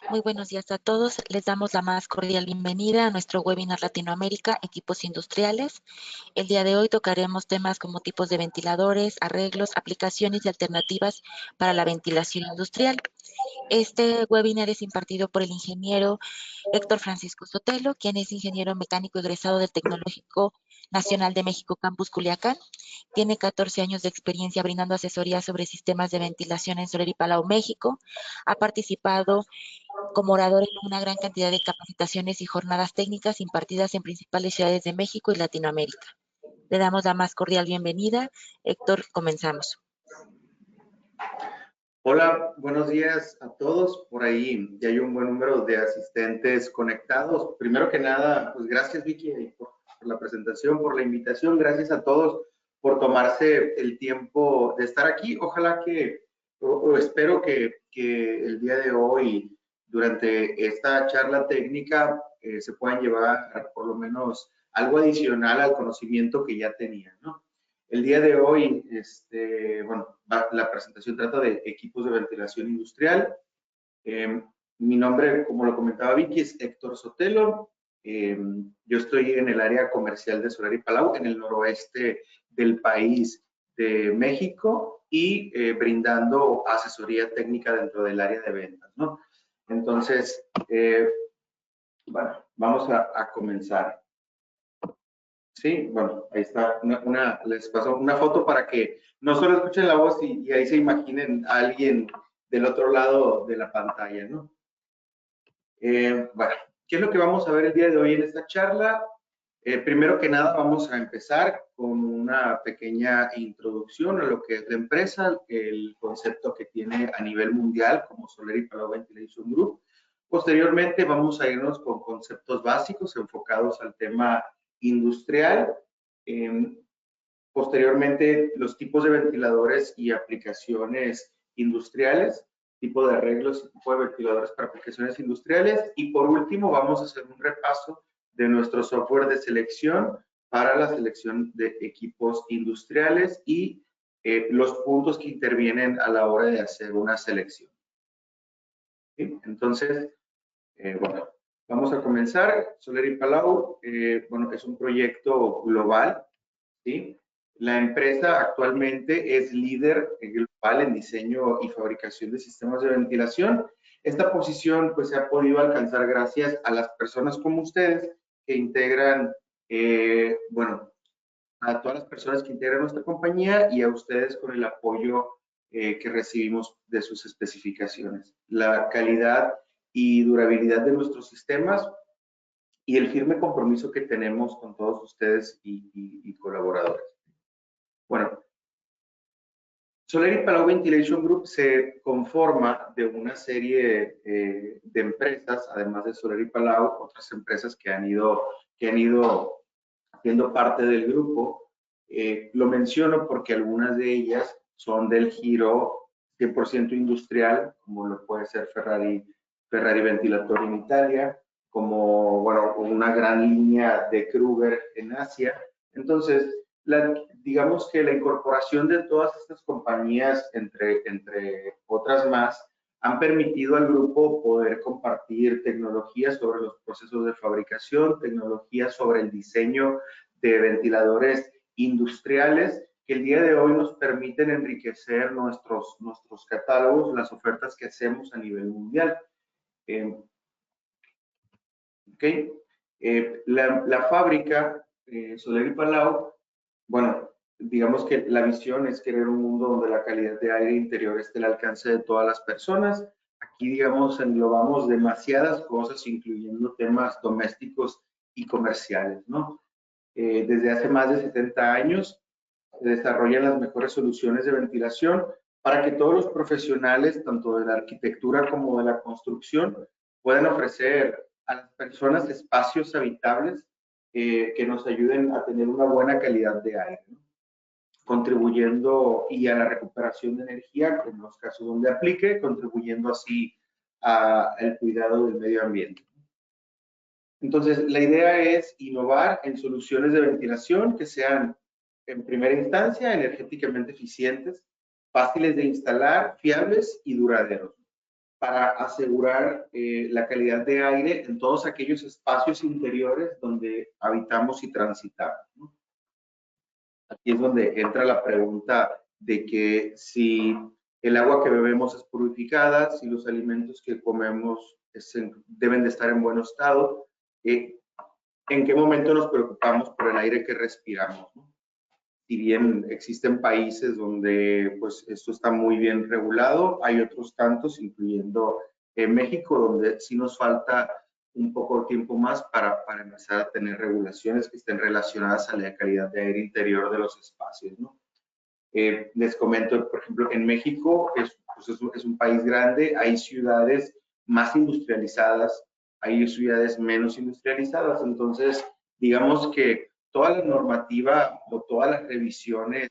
Muy buenos días a todos. Les damos la más cordial bienvenida a nuestro webinar Latinoamérica, Equipos Industriales. El día de hoy tocaremos temas como tipos de ventiladores, arreglos, aplicaciones y alternativas para la ventilación industrial. Este webinar es impartido por el ingeniero Héctor Francisco Sotelo, quien es ingeniero mecánico egresado del Tecnológico Nacional de México Campus Culiacán. Tiene 14 años de experiencia brindando asesoría sobre sistemas de ventilación en Soler y Palau, México. Ha participado como orador en una gran cantidad de capacitaciones y jornadas técnicas impartidas en principales ciudades de México y Latinoamérica. Le damos la más cordial bienvenida. Héctor, comenzamos. Hola, buenos días a todos. Por ahí ya hay un buen número de asistentes conectados. Primero que nada, pues gracias Vicky por la presentación, por la invitación. Gracias a todos por tomarse el tiempo de estar aquí. Ojalá o espero que el día de hoy, durante esta charla técnica, se puedan llevar por lo menos algo adicional al conocimiento que ya tenían, ¿no? El día de hoy, la presentación trata de equipos de ventilación industrial. Mi nombre, como lo comentaba Vicky, es Héctor Sotelo. Yo estoy en el área comercial de Soler y Palau, en el noroeste del país de México y brindando asesoría técnica dentro del área de ventas, ¿no? Entonces, bueno, vamos a comenzar. Sí, bueno, ahí está. Les paso una foto para que no solo escuchen la voz y ahí se imaginen a alguien del otro lado de la pantalla, ¿no? Bueno, ¿qué es lo que vamos a ver el día de hoy en esta charla? Primero que nada, vamos a empezar con una pequeña introducción a lo que es la empresa, el concepto que tiene a nivel mundial como Soler y Palau Ventilation Group. Posteriormente, vamos a irnos con conceptos básicos enfocados al tema industrial. Posteriormente, los tipos de ventiladores y aplicaciones industriales, tipo de arreglos y tipo de ventiladores para aplicaciones industriales. Y por último, vamos a hacer un repaso de nuestro software de selección para la selección de equipos industriales y los puntos que intervienen a la hora de hacer una selección. ¿Sí? Entonces, bueno, vamos a comenzar. Soler y Palau, bueno, es un proyecto global, ¿sí? La empresa actualmente es líder global en diseño y fabricación de sistemas de ventilación. Esta posición pues se ha podido alcanzar gracias a las personas como ustedes que integran, bueno, a todas las personas que integran nuestra compañía y a ustedes con el apoyo que recibimos de sus especificaciones. La calidad y durabilidad de nuestros sistemas y el firme compromiso que tenemos con todos ustedes y colaboradores. Bueno, Soler y Palau Ventilation Group se conforma de una serie de empresas, además de Soler y Palau, otras empresas que han ido siendo parte del grupo. Lo menciono porque algunas de ellas son del giro 100% industrial, como lo puede ser Ferrari Ventilatori en Italia, como, bueno, una gran línea de Kruger en Asia. Entonces, digamos que la incorporación de todas estas compañías, entre otras más, han permitido al grupo poder compartir tecnologías sobre los procesos de fabricación, tecnologías sobre el diseño de ventiladores industriales que el día de hoy nos permiten enriquecer nuestros catálogos, las ofertas que hacemos a nivel mundial. La fábrica Soler y Palau, bueno, digamos que la visión es crear un mundo donde la calidad de aire interior esté al alcance de todas las personas. Aquí, digamos, englobamos demasiadas cosas, incluyendo temas domésticos y comerciales, ¿no? Desde hace más de 70 años se desarrollan las mejores soluciones de ventilación para que todos los profesionales, tanto de la arquitectura como de la construcción, puedan ofrecer a las personas espacios habitables que nos ayuden a tener una buena calidad de aire, ¿no? Contribuyendo y a la recuperación de energía, en los casos donde aplique, contribuyendo así al cuidado del medio ambiente. Entonces, la idea es innovar en soluciones de ventilación que sean, en primera instancia, energéticamente eficientes, fáciles de instalar, fiables y duraderos. para asegurar la calidad de aire en todos aquellos espacios interiores donde habitamos y transitamos, ¿no? Aquí es donde entra la pregunta de que si el agua que bebemos es purificada, si los alimentos que comemos deben de estar en buen estado, en qué momento nos preocupamos por el aire que respiramos, ¿no? Si bien existen países donde pues esto está muy bien regulado, hay otros tantos, incluyendo México, donde sí nos falta un poco de tiempo más para empezar a tener regulaciones que estén relacionadas a la calidad de aire interior de los espacios, ¿no? Les comento, por ejemplo, en México es un país grande, hay ciudades más industrializadas, hay ciudades menos industrializadas, entonces digamos que toda la normativa o todas las revisiones,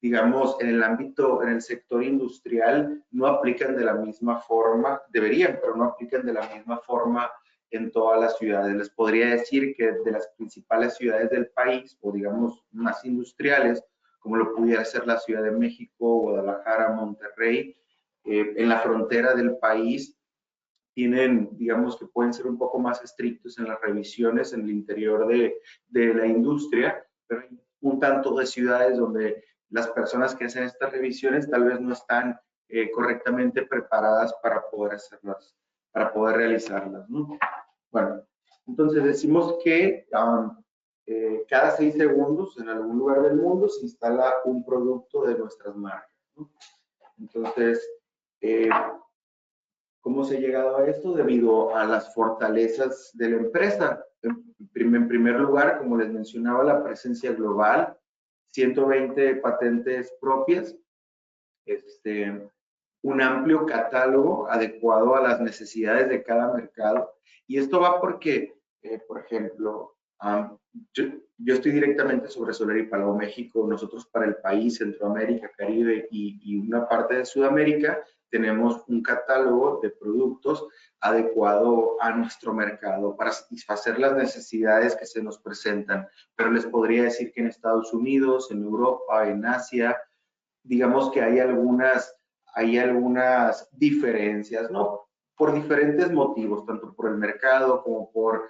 digamos, en el ámbito, en el sector industrial, no aplican de la misma forma, deberían, pero no aplican de la misma forma en todas las ciudades. Les podría decir que de las principales ciudades del país, o digamos más industriales, como lo pudiera ser la Ciudad de México, Guadalajara, Monterrey, en la frontera del país, tienen, digamos que pueden ser un poco más estrictos en las revisiones en el interior de la industria, pero hay un tanto de ciudades donde las personas que hacen estas revisiones tal vez no están correctamente preparadas para poder hacerlas, para poder realizarlas, ¿no? Bueno, entonces decimos que cada 6 segundos en algún lugar del mundo se instala un producto de nuestras marcas, ¿no? Entonces, ¿cómo se ha llegado a esto? Debido a las fortalezas de la empresa. En primer lugar, como les mencionaba, la presencia global, 120 patentes propias, un amplio catálogo adecuado a las necesidades de cada mercado. Y esto va porque, por ejemplo, yo estoy directamente sobre Soler y Palau, México. Nosotros para el país, Centroamérica, Caribe y una parte de Sudamérica, tenemos un catálogo de productos adecuado a nuestro mercado para satisfacer las necesidades que se nos presentan. Pero les podría decir que en Estados Unidos, en Europa, en Asia, digamos que hay algunas diferencias, ¿no? Por diferentes motivos, tanto por el mercado como por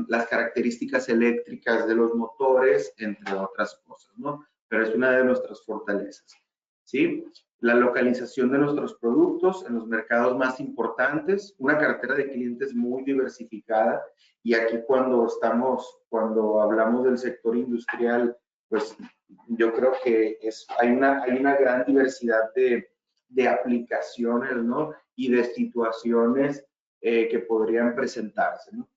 las características eléctricas de los motores, entre otras cosas, ¿no? Pero es una de nuestras fortalezas, ¿sí? La localización de nuestros productos en los mercados más importantes, una cartera de clientes muy diversificada, y aquí cuando hablamos del sector industrial, pues yo creo que hay una gran diversidad de aplicaciones, ¿no? Y de situaciones que podrían presentarse, ¿no?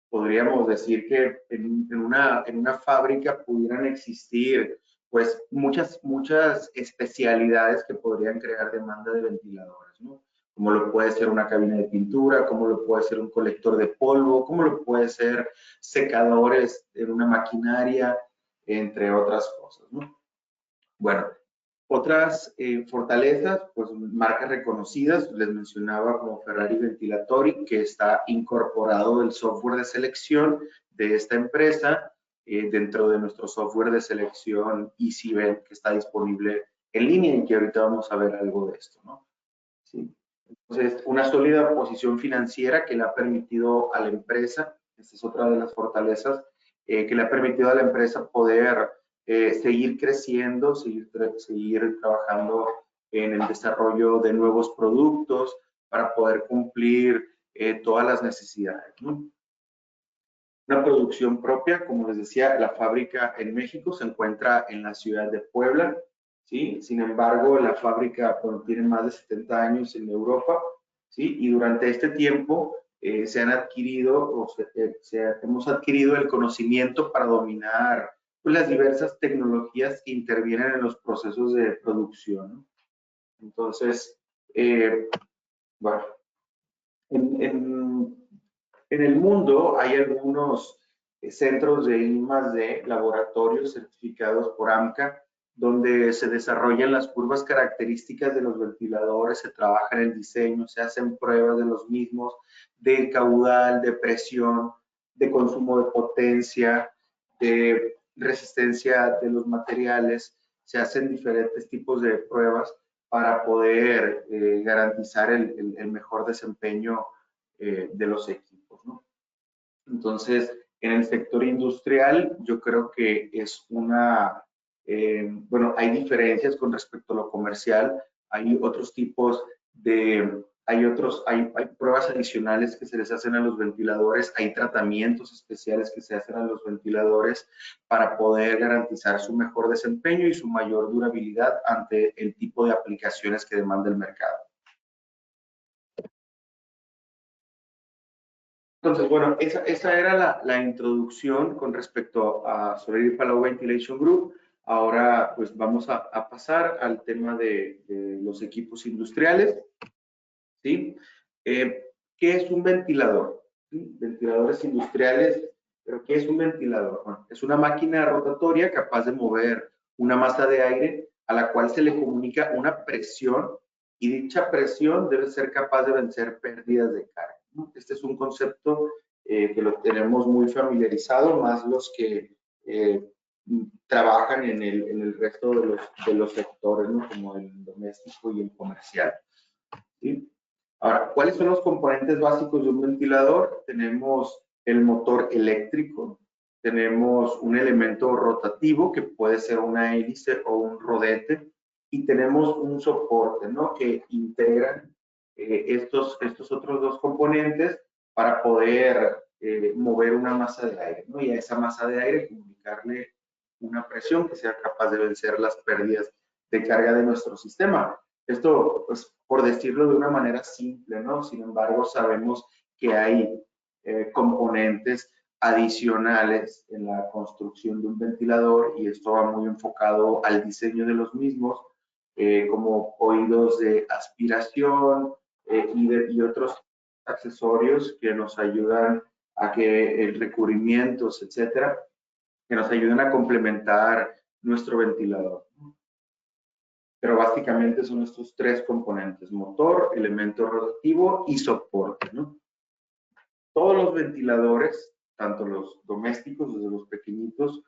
Podríamos decir que en una fábrica pudieran existir pues muchas especialidades que podrían crear demanda de ventiladores, ¿no? Como lo puede ser una cabina de pintura, como lo puede ser un colector de polvo, como lo puede ser secadores en una maquinaria, entre otras cosas, ¿no? Bueno, otras fortalezas, pues marcas reconocidas, les mencionaba como Ferrari Ventilatori, que está incorporado el software de selección de esta empresa dentro de nuestro software de selección EasyVent, que está disponible en línea y que ahorita vamos a ver algo de esto, ¿no? Sí. Entonces, una sólida posición financiera que le ha permitido a la empresa, esta es otra de las fortalezas, que le ha permitido a la empresa poder seguir creciendo, seguir trabajando en el desarrollo de nuevos productos para poder cumplir todas las necesidades, ¿no? Una producción propia, como les decía, la fábrica en México se encuentra en la ciudad de Puebla, ¿sí? Sin embargo, la fábrica tiene más de 70 años en Europa, ¿sí? Y durante este tiempo se han adquirido, hemos adquirido el conocimiento para dominar pues, las diversas tecnologías que intervienen en los procesos de producción, ¿no? Entonces, bueno, en el mundo hay algunos centros de I+D, laboratorios certificados por AMCA, donde se desarrollan las curvas características de los ventiladores, se trabaja en el diseño, se hacen pruebas de los mismos, de caudal, de presión, de consumo de potencia, de resistencia de los materiales, se hacen diferentes tipos de pruebas para poder garantizar el mejor desempeño de los equipos, ¿no? Entonces, en el sector industrial, yo creo que es bueno, hay diferencias con respecto a lo comercial, hay otros tipos hay pruebas adicionales que se les hacen a los ventiladores, hay tratamientos especiales que se hacen a los ventiladores para poder garantizar su mejor desempeño y su mayor durabilidad ante el tipo de aplicaciones que demanda el mercado. Entonces, bueno, esa era la introducción con respecto a Solar Palau Ventilation Group. Ahora, pues vamos a pasar al tema de los equipos industriales, ¿sí? ¿Qué es un ventilador? ¿Sí? Ventiladores industriales, pero ¿qué es un ventilador? Bueno, es una máquina rotatoria capaz de mover una masa de aire a la cual se le comunica una presión y dicha presión debe ser capaz de vencer pérdidas de carga, ¿no? Este es un concepto que lo tenemos muy familiarizado, más los que trabajan en el resto de los sectores, ¿no? Como el doméstico y el comercial, ¿sí? Ahora, ¿cuáles son los componentes básicos de un ventilador? Tenemos el motor eléctrico, tenemos un elemento rotativo que puede ser una hélice o un rodete y tenemos un soporte, ¿no? Que integran estos otros dos componentes para poder mover una masa de aire, ¿no? Y a esa masa de aire comunicarle una presión que sea capaz de vencer las pérdidas de carga de nuestro sistema. Esto, pues, por decirlo de una manera simple, ¿no? Sin embargo, sabemos que hay componentes adicionales en la construcción de un ventilador y esto va muy enfocado al diseño de los mismos, como oídos de aspiración y otros accesorios que nos ayudan a que el recubrimientos, etcétera, que nos ayudan a complementar nuestro ventilador. Pero básicamente son estos tres componentes: motor, elemento rotativo y soporte, ¿no? Todos los ventiladores, tanto los domésticos, desde los pequeñitos,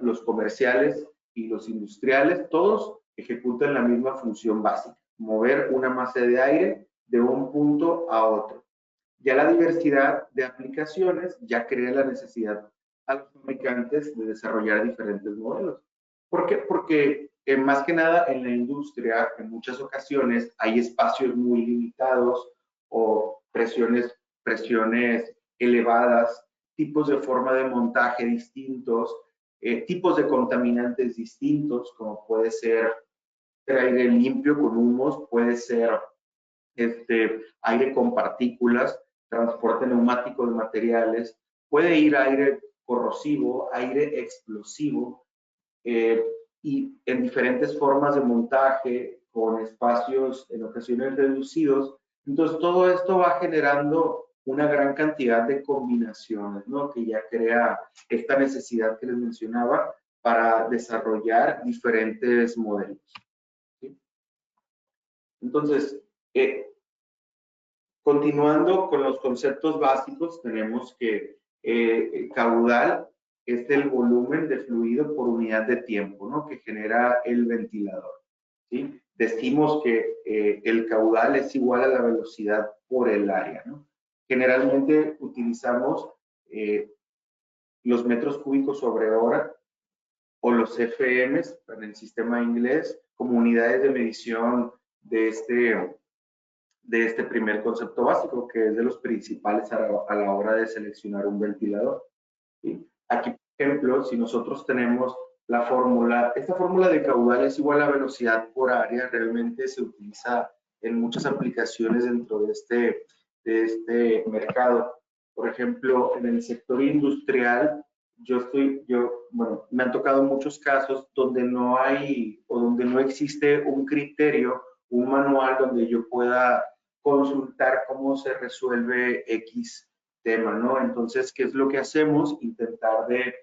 los comerciales y los industriales, todos ejecutan la misma función básica: mover una masa de aire de un punto a otro. Ya la diversidad de aplicaciones ya crea la necesidad a los fabricantes de desarrollar diferentes modelos. ¿Por qué? Porque más que nada en la industria, en muchas ocasiones hay espacios muy limitados o presiones elevadas, tipos de forma de montaje distintos, tipos de contaminantes distintos, como puede ser aire limpio con humos, puede ser aire con partículas, transporte neumático de materiales, puede ir aire corrosivo, aire explosivo, y en diferentes formas de montaje, con espacios en ocasiones reducidos. Entonces, todo esto va generando una gran cantidad de combinaciones, ¿no? Que ya crea esta necesidad que les mencionaba para desarrollar diferentes modelos, ¿sí? Entonces, continuando con los conceptos básicos, tenemos que caudal es el volumen de fluido por unidad de tiempo, ¿no? Que genera el ventilador, ¿sí? Decimos que el caudal es igual a la velocidad por el área, ¿no? Generalmente utilizamos los metros cúbicos sobre hora o los FMs en el sistema inglés como unidades de medición de este primer concepto básico, que es de los principales a la hora de seleccionar un ventilador, ¿sí? Aquí, por ejemplo, si nosotros tenemos la fórmula, esta fórmula de caudal es igual a velocidad por área, realmente se utiliza en muchas aplicaciones dentro de este mercado. Por ejemplo, en el sector industrial, bueno, me han tocado muchos casos donde no hay o donde no existe un criterio, un manual donde yo pueda consultar cómo se resuelve X tema, ¿no? Entonces, ¿qué es lo que hacemos? Intentar de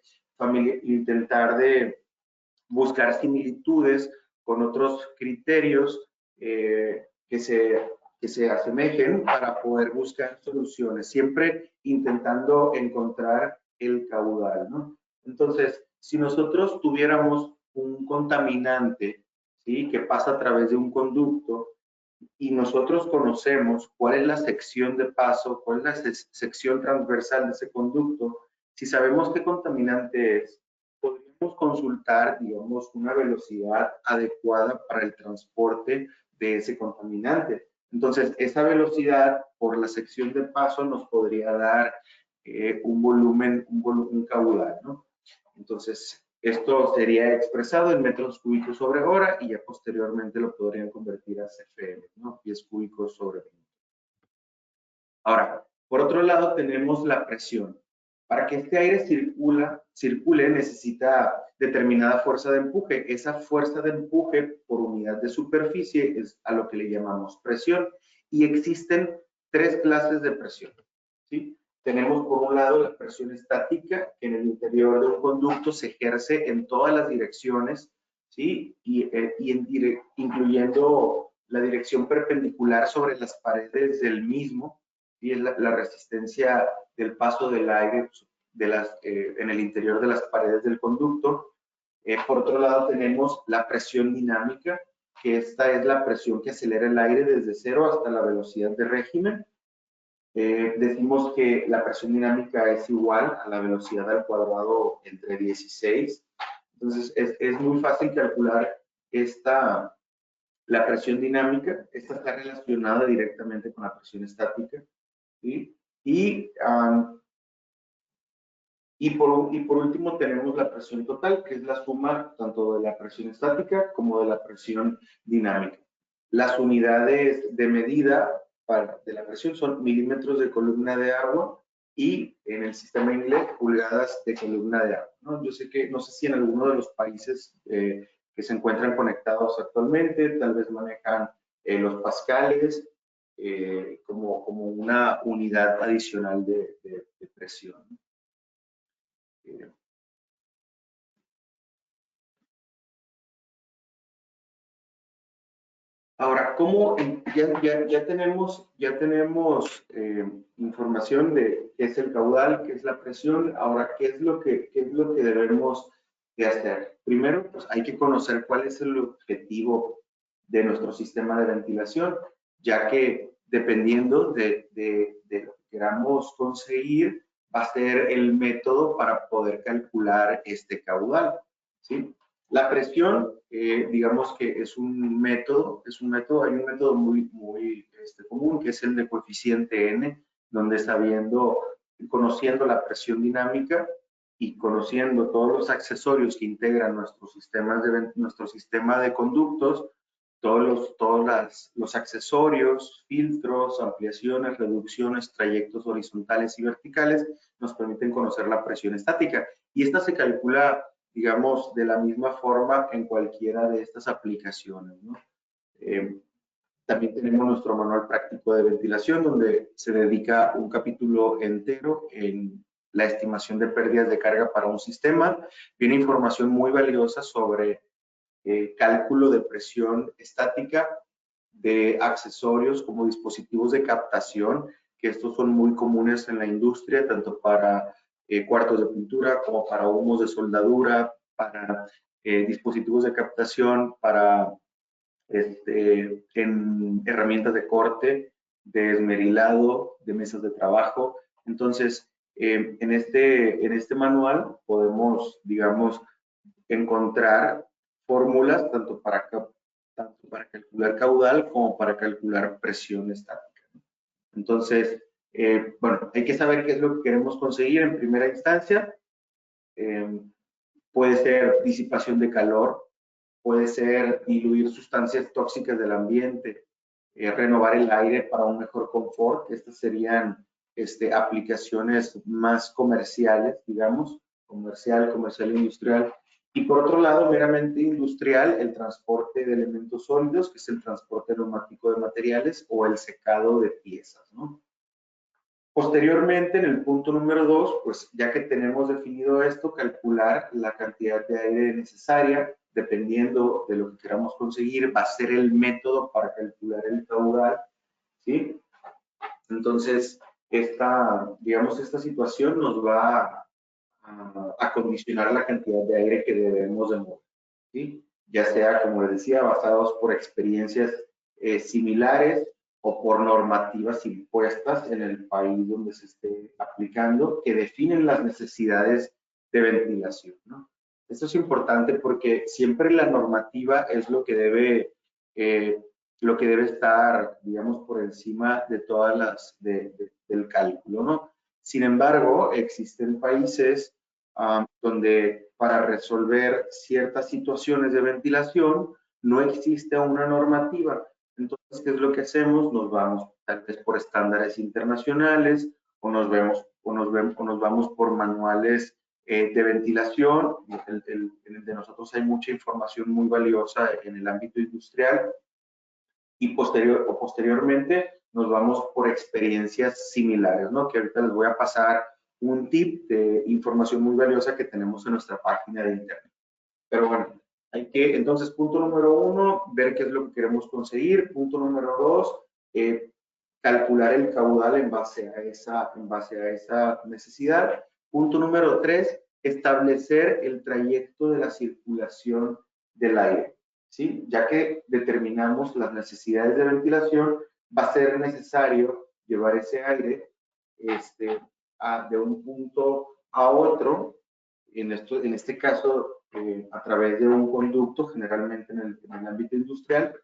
buscar similitudes con otros criterios que se asemejen para poder buscar soluciones, siempre intentando encontrar el caudal, ¿no? Entonces, si nosotros tuviéramos un contaminante, ¿sí? Que pasa a través de un conducto y nosotros conocemos cuál es la sección de paso, cuál es la sección transversal de ese conducto, si sabemos qué contaminante es, podríamos consultar, digamos, una velocidad adecuada para el transporte de ese contaminante. Entonces, esa velocidad por la sección de paso nos podría dar un volumen caudal, ¿no? Entonces, esto sería expresado en metros cúbicos sobre hora y ya posteriormente lo podrían convertir a CFM, ¿no? Pies cúbicos sobre minuto. Ahora, por otro lado tenemos la presión. Para que este aire circule necesita determinada fuerza de empuje. Esa fuerza de empuje por unidad de superficie es a lo que le llamamos presión. Y existen tres clases de presión, ¿sí? Tenemos por un lado la presión estática, que en el interior de un conducto se ejerce en todas las direcciones, ¿sí? Incluyendo la dirección perpendicular sobre las paredes del mismo, y es la resistencia del paso del aire en el interior de las paredes del conducto. Por otro lado tenemos la presión dinámica, que esta es la presión que acelera el aire desde cero hasta la velocidad de régimen. Decimos que la presión dinámica es igual a la velocidad al cuadrado entre 16. Entonces, es muy fácil calcular la presión dinámica. Esta está relacionada directamente con la presión estática, ¿sí? Y por último tenemos la presión total, que es la suma tanto de la presión estática como de la presión dinámica. Las unidades de medida de la presión son milímetros de columna de agua y en el sistema inglés pulgadas de columna de agua, ¿no? Yo sé que, no sé si en alguno de los países que se encuentran conectados actualmente tal vez manejan los pascales como una unidad adicional de presión. Ahora, ¿cómo ya tenemos información de qué es el caudal, qué es la presión? Ahora, ¿qué es lo que debemos de hacer? Primero, pues hay que conocer cuál es el objetivo de nuestro sistema de ventilación, ya que dependiendo de lo que queramos conseguir, va a ser el método para poder calcular este caudal, ¿sí? La presión, digamos que es un método, hay un método muy común que es el de coeficiente N, donde conociendo la presión dinámica y conociendo todos los accesorios que integran nuestro sistema de conductos, todos los accesorios, filtros, ampliaciones, reducciones, trayectos horizontales y verticales nos permiten conocer la presión estática. Y esta se calcula, digamos, de la misma forma en cualquiera de estas aplicaciones, ¿no? También tenemos nuestro manual práctico de ventilación, donde se dedica un capítulo entero en la estimación de pérdidas de carga para un sistema. Viene información muy valiosa sobre cálculo de presión estática, de accesorios como dispositivos de captación, que estos son muy comunes en la industria, tanto para cuartos de pintura como para humos de soldadura, para dispositivos de captación, para en herramientas de corte, de esmerilado, de mesas de trabajo. Entonces, en este manual podemos, digamos, encontrar fórmulas tanto para calcular caudal como para calcular presión estática. Entonces, bueno, hay que saber qué es lo que queremos conseguir en primera instancia. Puede ser disipación de calor, puede ser diluir sustancias tóxicas del ambiente, renovar el aire para un mejor confort. Estas serían aplicaciones más comerciales, digamos, comercial industrial. Y por otro lado, meramente industrial, el transporte de elementos sólidos, que es el transporte neumático de materiales o el secado de piezas, ¿no? Posteriormente, en el punto número 2, pues ya que tenemos definido esto, calcular la cantidad de aire necesaria, dependiendo de lo que queramos conseguir, va a ser el método para calcular el caudal, ¿sí? Entonces, esta situación nos va a condicionar la cantidad de aire que debemos de mover, ¿sí? ya sea, como les decía, basados por experiencias similares o por normativas impuestas en el país donde se esté aplicando, que definen las necesidades de ventilación, ¿no? Esto es importante porque siempre la normativa es lo que debe estar, digamos, por encima de todas del cálculo, ¿no? Sin embargo, existen países donde para resolver ciertas situaciones de ventilación no existe una normativa. Entonces, ¿qué es lo que hacemos? Nos vamos tal vez por estándares internacionales o nos vamos por manuales de ventilación. En el de nosotros hay mucha información muy valiosa en el ámbito industrial y posteriormente nos vamos por experiencias similares, ¿no? Que ahorita les voy a pasar un tip de información muy valiosa que tenemos en nuestra página de internet. Pero bueno, entonces, punto número 1, ver qué es lo que queremos conseguir. Punto número 2, calcular el caudal en base a esa necesidad. Punto número 3, establecer el trayecto de la circulación del aire, ¿sí? Ya que determinamos las necesidades de ventilación, va a ser necesario llevar ese aire de un punto a otro, en este caso, a través de un conducto, generalmente en el ámbito industrial,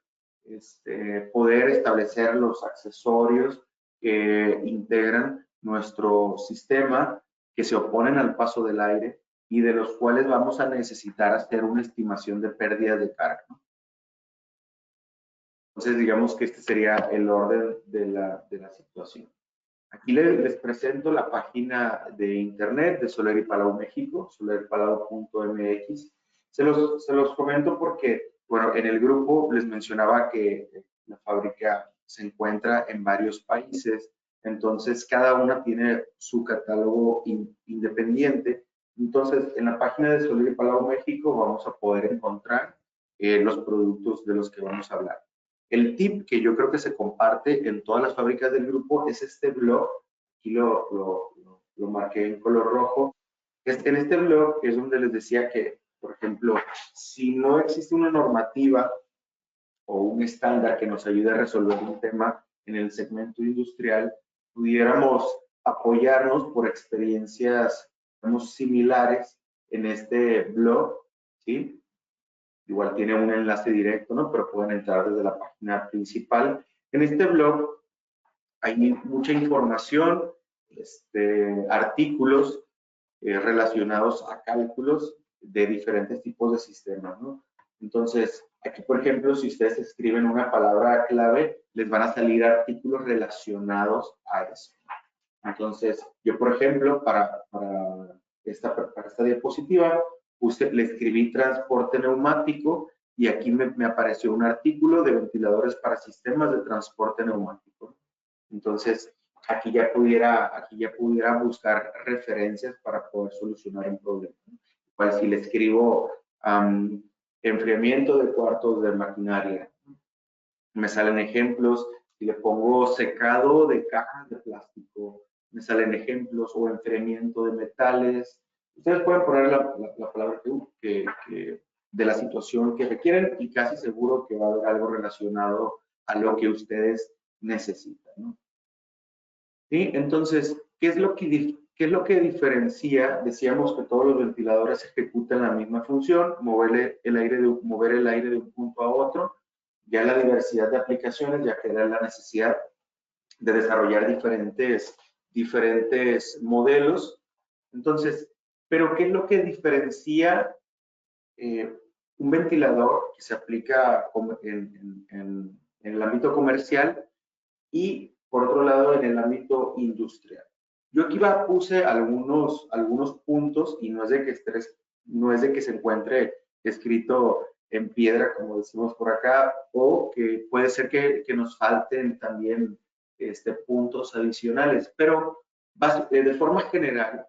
poder establecer los accesorios que integran nuestro sistema, que se oponen al paso del aire y de los cuales vamos a necesitar hacer una estimación de pérdidas de carga, ¿no? Entonces, digamos que este sería el orden de la situación. Aquí les presento la página de internet de Soler y Palau México, solerypalau.mx. Se los comento porque, bueno, en el grupo les mencionaba que la fábrica se encuentra en varios países, entonces cada una tiene su catálogo independiente. Entonces, en la página de Soler y Palau México vamos a poder encontrar los productos de los que vamos a hablar. El tip que yo creo que se comparte en todas las fábricas del grupo es este blog. Aquí lo marqué en color rojo. En este blog es donde les decía que, por ejemplo, si no existe una normativa o un estándar que nos ayude a resolver un tema en el segmento industrial, pudiéramos apoyarnos por experiencias, digamos, similares en este blog, ¿sí? Igual tiene un enlace directo, ¿no? Pero pueden entrar desde la página principal. En este blog hay mucha información, artículos relacionados a cálculos de diferentes tipos de sistemas, ¿no? Entonces, aquí, por ejemplo, si ustedes escriben una palabra clave, les van a salir artículos relacionados a eso. Entonces, yo, por ejemplo, para esta diapositiva, le escribí transporte neumático y aquí me apareció un artículo de ventiladores para sistemas de transporte neumático. Entonces, aquí ya pudiera buscar referencias para poder solucionar un problema. Igual si le escribo enfriamiento de cuartos de maquinaria, me salen ejemplos. Si le pongo secado de cajas de plástico, me salen ejemplos, o enfriamiento de metales. Ustedes pueden poner la palabra de la situación que requieren y casi seguro que va a haber algo relacionado a lo que ustedes necesitan, ¿no? ¿Sí? Entonces, ¿qué es lo que diferencia? Decíamos que todos los ventiladores ejecutan la misma función, mover el aire de un punto a otro. Ya la diversidad de aplicaciones ya queda la necesidad de desarrollar diferentes modelos. Entonces, ¿pero qué es lo que diferencia un ventilador que se aplica en el ámbito comercial y, por otro lado, en el ámbito industrial? Yo aquí puse algunos puntos y no es de que se encuentre escrito en piedra, como decimos por acá, o que puede ser que nos falten también puntos adicionales, pero de forma general,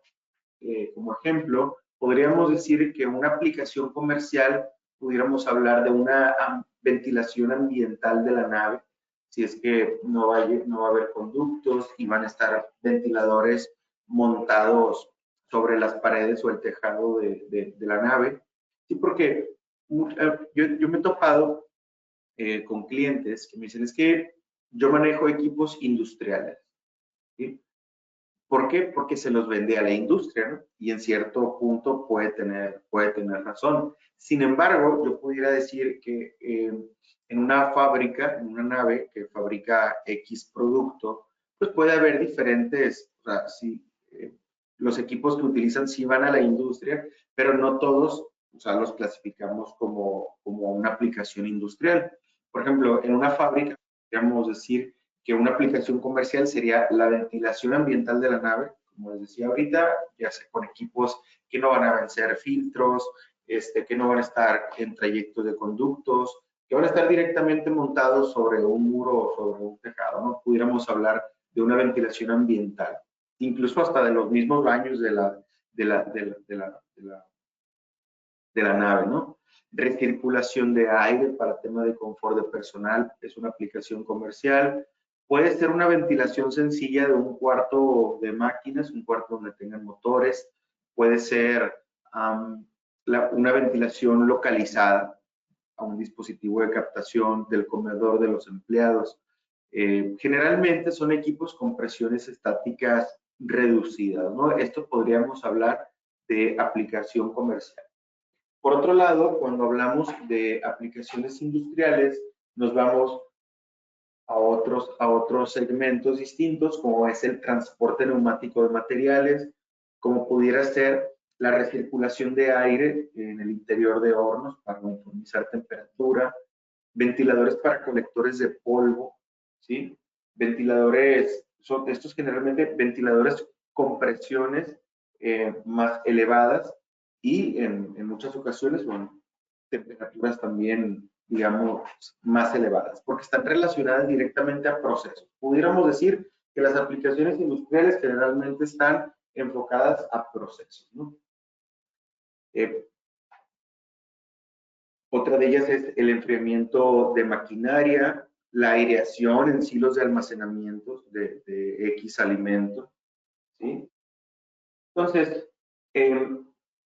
como ejemplo, podríamos decir que una aplicación comercial, pudiéramos hablar de una ventilación ambiental de la nave, si es que no va a haber conductos y van a estar ventiladores montados sobre las paredes o el tejado de la nave. Sí, porque yo me he topado con clientes que me dicen, es que yo manejo equipos industriales, ¿sí? ¿Por qué? Porque se los vende a la industria, ¿no? Y en cierto punto puede tener razón. Sin embargo, yo pudiera decir que en una fábrica, en una nave que fabrica X producto, pues puede haber diferentes, o sea, sí, los equipos que utilizan sí van a la industria, pero no todos, o sea, los clasificamos como una aplicación industrial. Por ejemplo, en una fábrica, podríamos decir que una aplicación comercial sería la ventilación ambiental de la nave, como les decía ahorita, ya sea con equipos que no van a vencer filtros, que no van a estar en trayectos de conductos, que van a estar directamente montados sobre un muro o sobre un tejado, ¿no? Pudiéramos hablar de una ventilación ambiental, incluso hasta de los mismos baños de la nave, ¿no? Recirculación de aire para tema de confort de personal, es una aplicación comercial. Puede ser una ventilación sencilla de un cuarto de máquinas, un cuarto donde tengan motores. Puede ser una ventilación localizada a un dispositivo de captación del comedor de los empleados. Generalmente son equipos con presiones estáticas reducidas, ¿no? Esto podríamos hablar de aplicación comercial. Por otro lado, cuando hablamos de aplicaciones industriales, nos vamos a otros segmentos distintos, como es el transporte neumático de materiales, como pudiera ser la recirculación de aire en el interior de hornos para uniformizar temperatura, ventiladores para colectores de polvo, ¿sí? Ventiladores, son estos generalmente ventiladores con presiones más elevadas y en muchas ocasiones, bueno, temperaturas también, digamos, más elevadas, porque están relacionadas directamente a procesos. Pudiéramos decir que las aplicaciones industriales generalmente están enfocadas a procesos, ¿no? Otra de ellas es el enfriamiento de maquinaria, la aireación en silos de almacenamiento de X alimento, ¿sí? Entonces,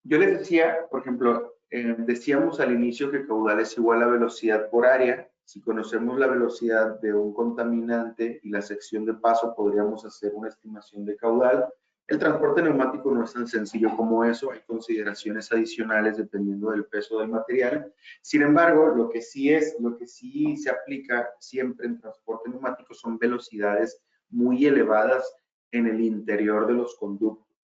yo les decía, por ejemplo, decíamos al inicio que caudal es igual a velocidad por área. Si conocemos la velocidad de un contaminante y la sección de paso, podríamos hacer una estimación de caudal. El transporte neumático no es tan sencillo como eso, hay consideraciones adicionales dependiendo del peso del material. Sin embargo, lo que sí se aplica siempre en transporte neumático son velocidades muy elevadas en el interior de los conductos,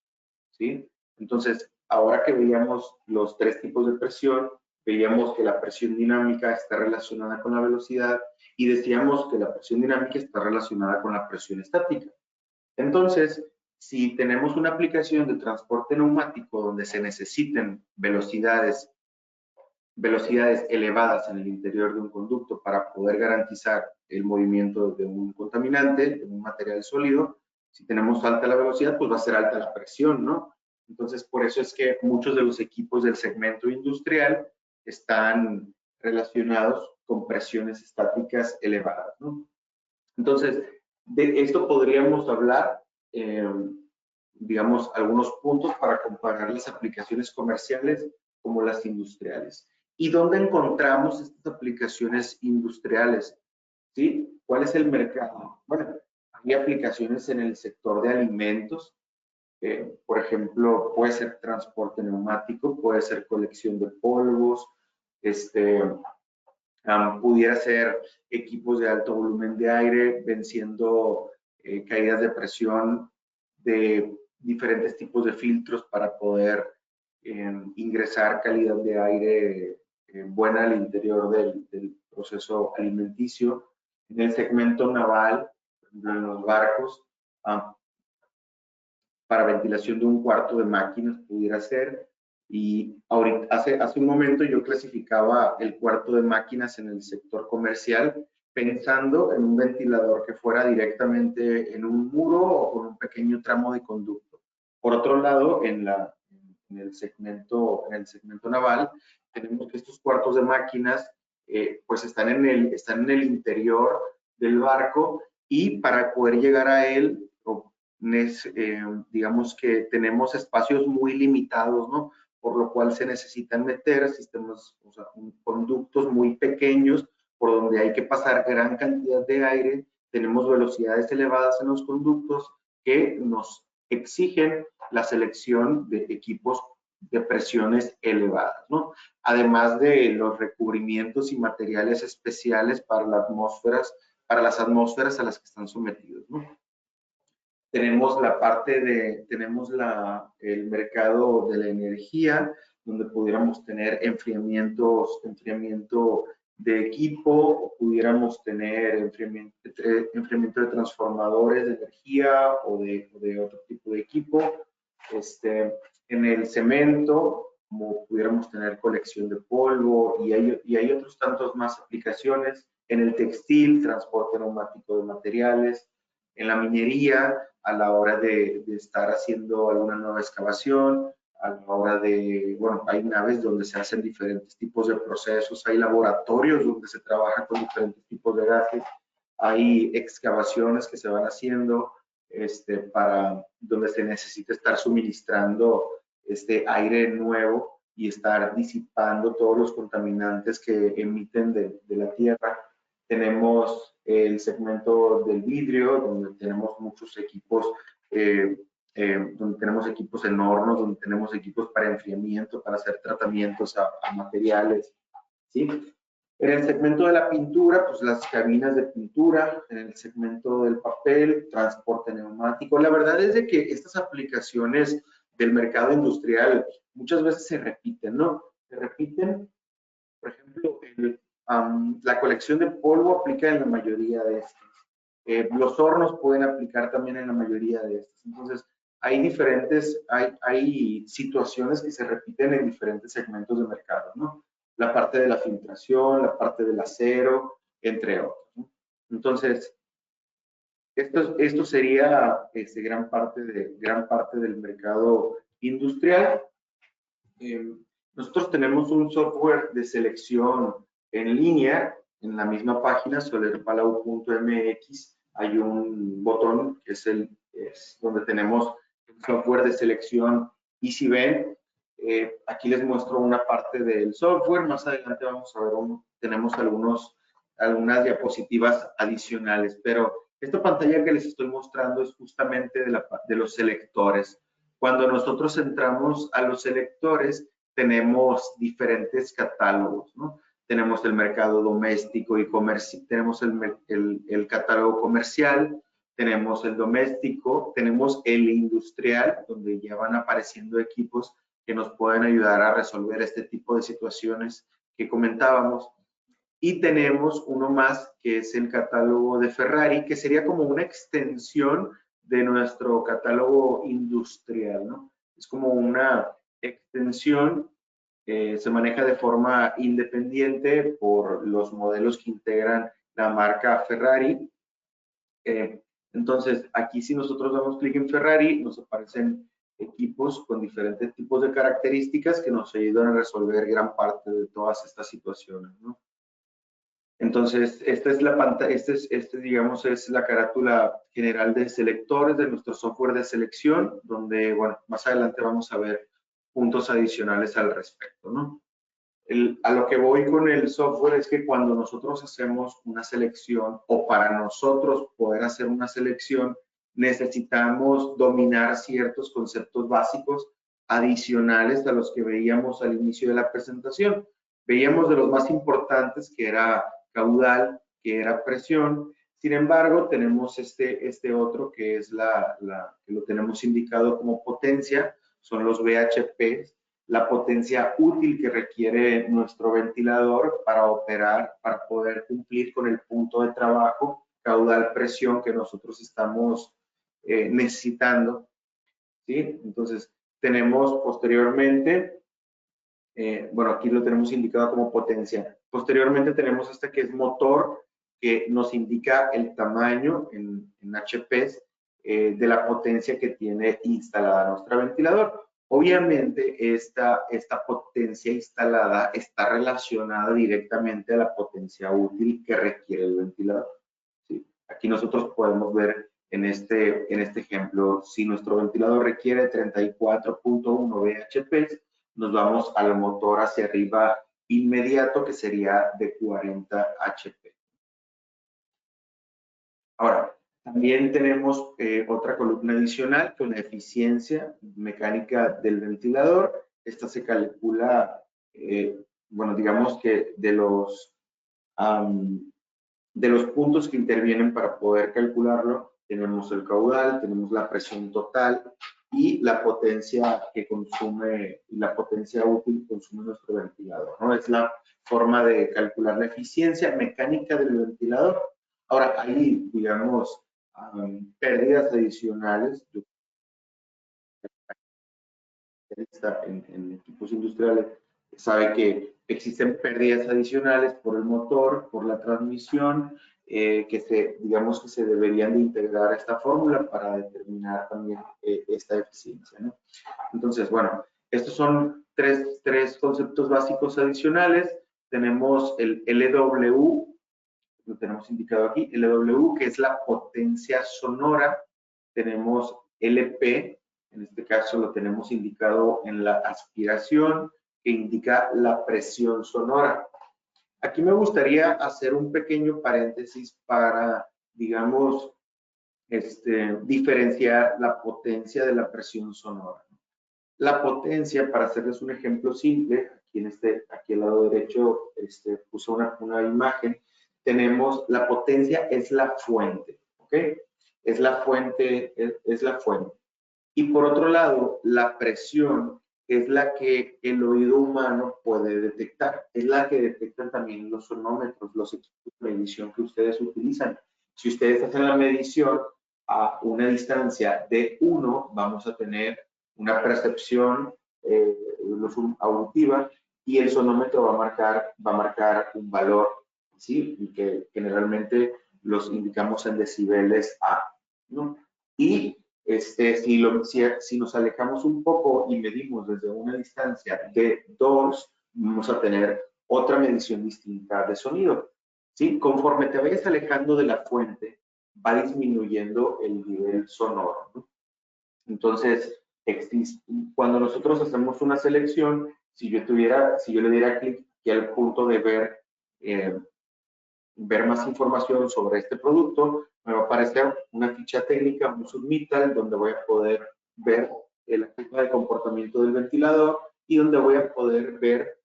¿sí? Entonces, ahora que veíamos los tres tipos de presión, veíamos que la presión dinámica está relacionada con la velocidad y decíamos que la presión dinámica está relacionada con la presión estática. Entonces, si tenemos una aplicación de transporte neumático donde se necesiten velocidades elevadas en el interior de un conducto para poder garantizar el movimiento de un contaminante, de un material sólido, si tenemos alta la velocidad, pues va a ser alta la presión, ¿no? Entonces, por eso es que muchos de los equipos del segmento industrial están relacionados con presiones estáticas elevadas, ¿no? Entonces, de esto podríamos hablar, digamos, algunos puntos para comparar las aplicaciones comerciales como las industriales. ¿Y dónde encontramos estas aplicaciones industriales? ¿Sí? ¿Cuál es el mercado? Bueno, hay aplicaciones en el sector de alimentos, por ejemplo, puede ser transporte neumático, puede ser colección de polvos, pudiera ser equipos de alto volumen de aire, venciendo caídas de presión de diferentes tipos de filtros para poder ingresar calidad de aire buena al interior del proceso alimenticio. En el segmento naval, en los barcos, para ventilación de un cuarto de máquinas pudiera ser. Y ahorita, hace un momento yo clasificaba el cuarto de máquinas en el sector comercial pensando en un ventilador que fuera directamente en un muro o con un pequeño tramo de conducto. Por otro lado, en el segmento naval, tenemos que estos cuartos de máquinas pues están en el interior del barco y para poder llegar a él, digamos que tenemos espacios muy limitados, ¿no? por lo cual se necesitan meter sistemas, o sea, conductos muy pequeños por donde hay que pasar gran cantidad de aire. Tenemos velocidades elevadas en los conductos que nos exigen la selección de equipos de presiones elevadas, ¿no? Además de los recubrimientos y materiales especiales para las atmósferas a las que están sometidos, ¿no? Tenemos el mercado de la energía, donde pudiéramos tener enfriamiento de equipo, o pudiéramos tener enfriamiento de transformadores de energía o de otro tipo de equipo. En el cemento, como pudiéramos tener colección de polvo, y hay otros tantos más aplicaciones. En el textil, transporte neumático de materiales. En la minería, a la hora de estar haciendo alguna nueva excavación, a la hora de, bueno, hay naves donde se hacen diferentes tipos de procesos, hay laboratorios donde se trabaja con diferentes tipos de gases, hay excavaciones que se van haciendo donde se necesita estar suministrando aire nuevo y estar disipando todos los contaminantes que emiten de la tierra. Tenemos el segmento del vidrio, donde tenemos muchos equipos, donde tenemos equipos en hornos, donde tenemos equipos para enfriamiento, para hacer tratamientos a materiales, ¿sí? En el segmento de la pintura, pues las cabinas de pintura. En el segmento del papel, transporte neumático. La verdad es de que estas aplicaciones del mercado industrial muchas veces se repiten, ¿no? Se repiten, por ejemplo, la colección de polvo aplica en la mayoría de estas. Los hornos pueden aplicar también en la mayoría de estas. Entonces, hay situaciones que se repiten en diferentes segmentos de mercado, ¿no? La parte de la filtración, la parte del acero, entre otros, ¿no? Entonces, esto sería gran parte del mercado industrial. Nosotros tenemos un software de selección en línea. En la misma página, solerpalau.mx, hay un botón que es donde tenemos el software de selección EasyVent. Aquí les muestro una parte del software. Más adelante vamos a ver, tenemos algunas diapositivas adicionales, pero esta pantalla que les estoy mostrando es justamente de los selectores. Cuando nosotros entramos a los selectores, tenemos diferentes catálogos, ¿no? Tenemos el mercado doméstico y comercial, tenemos el catálogo comercial, tenemos el doméstico, tenemos el industrial, donde ya van apareciendo equipos que nos pueden ayudar a resolver este tipo de situaciones que comentábamos. Y tenemos uno más, que es el catálogo de Ferrari, que sería como una extensión de nuestro catálogo industrial, ¿no? Es como una extensión, se maneja de forma independiente por los modelos que integran la marca Ferrari. Entonces, aquí si nosotros damos clic en Ferrari, nos aparecen equipos con diferentes tipos de características que nos ayudan a resolver gran parte de todas estas situaciones, ¿no? Entonces, esta es la pantalla, digamos, es la carátula general de selectores de nuestro software de selección, donde, bueno, más adelante vamos a ver puntos adicionales al respecto, ¿no? A lo que voy con el software es que cuando nosotros hacemos una selección, o para nosotros poder hacer una selección, necesitamos dominar ciertos conceptos básicos adicionales a los que veíamos al inicio de la presentación. Veíamos de los más importantes, que era caudal, que era presión. Sin embargo, tenemos este otro que es que lo tenemos indicado como potencia, son los VHPs, la potencia útil que requiere nuestro ventilador para operar, para poder cumplir con el punto de trabajo, caudal, presión que nosotros estamos necesitando, ¿sí? Entonces, tenemos posteriormente, bueno, aquí lo tenemos indicado como potencia. Posteriormente tenemos esta que es motor, que nos indica el tamaño en HPs de la potencia que tiene instalada nuestro ventilador. Obviamente, esta potencia instalada está relacionada directamente a la potencia útil que requiere el ventilador, ¿sí? Aquí nosotros podemos ver en este ejemplo, si nuestro ventilador requiere 34.1 VHPs, nos vamos al motor hacia arriba inmediato, que sería de 40 HP. Ahora, también tenemos otra columna adicional con la eficiencia mecánica del ventilador. Esta se calcula, bueno, digamos que de los puntos que intervienen para poder calcularlo, tenemos el caudal, tenemos la presión total y la potencia que consume, la potencia útil que consume nuestro ventilador, ¿no? Es la forma de calcular la eficiencia mecánica del ventilador. Ahora, hay, digamos, pérdidas adicionales en equipos industriales. Sabe que existen pérdidas adicionales por el motor, por la transmisión, digamos que se deberían de integrar a esta fórmula para determinar también esta eficiencia, ¿no? Entonces, bueno, estos son tres conceptos básicos adicionales. Tenemos el LW, lo tenemos indicado aquí, LW, que es la potencia sonora. Tenemos LP, en este caso lo tenemos indicado en la aspiración, que indica la presión sonora. Aquí me gustaría hacer un pequeño paréntesis para, digamos, diferenciar la potencia de la presión sonora. La potencia, para hacerles un ejemplo simple, aquí al lado derecho puse una imagen. Tenemos la potencia es la fuente, ¿ok? Es la fuente, es la fuente. Y por otro lado, la presión es la que el oído humano puede detectar. Es la que detectan también los sonómetros, los equipos de medición que ustedes utilizan. Si ustedes hacen la medición a una distancia de 1, vamos a tener una percepción auditiva y el sonómetro va a marcar un valor, ¿sí? Y que generalmente los indicamos en decibeles A, ¿no? Y si nos alejamos un poco y medimos desde una distancia de 2, vamos a tener otra medición distinta de sonido, ¿sí? Conforme te vayas alejando de la fuente, va disminuyendo el nivel sonoro, ¿no? Entonces, cuando nosotros hacemos una selección, si yo le diera clic aquí al punto de ver más información sobre este producto, me va a aparecer una ficha técnica, un submittal, donde voy a poder ver la curva de comportamiento del ventilador y donde voy a poder ver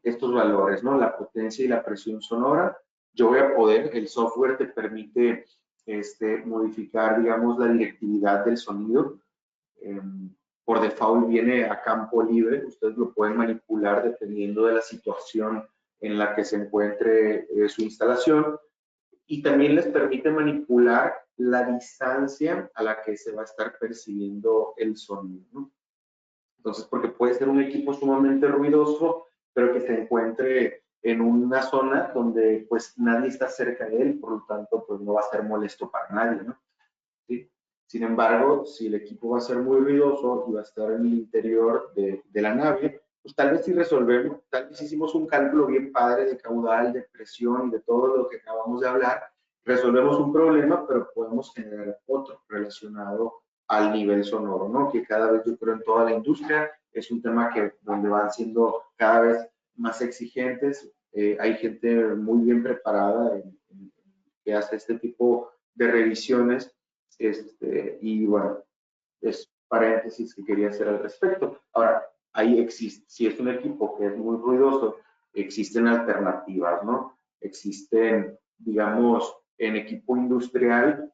estos valores, ¿no? La potencia y la presión sonora. Yo voy a poder, el software te permite modificar, digamos, la directividad del sonido. Por default viene a campo libre, ustedes lo pueden manipular dependiendo de la situación en la que se encuentre su instalación, y también les permite manipular la distancia a la que se va a estar percibiendo el sonido, ¿no? Entonces, porque puede ser un equipo sumamente ruidoso, pero que se encuentre en una zona donde pues nadie está cerca de él, por lo tanto pues no va a ser molesto para nadie, ¿no? ¿Sí? Sin embargo, si el equipo va a ser muy ruidoso y va a estar en el interior de la nave, pues tal vez si resolvemos, tal vez hicimos un cálculo bien padre de caudal, de presión y de todo lo que acabamos de hablar, resolvemos un problema, pero podemos generar otro relacionado al nivel sonoro, ¿no? Que cada vez yo creo en toda la industria es un tema donde van siendo cada vez más exigentes. Hay gente muy bien preparada que hace este tipo de revisiones. Y bueno, es paréntesis que quería hacer al respecto. Ahora, ahí existe, si es un equipo que es muy ruidoso, existen alternativas, ¿no? Existen, digamos, en equipo industrial,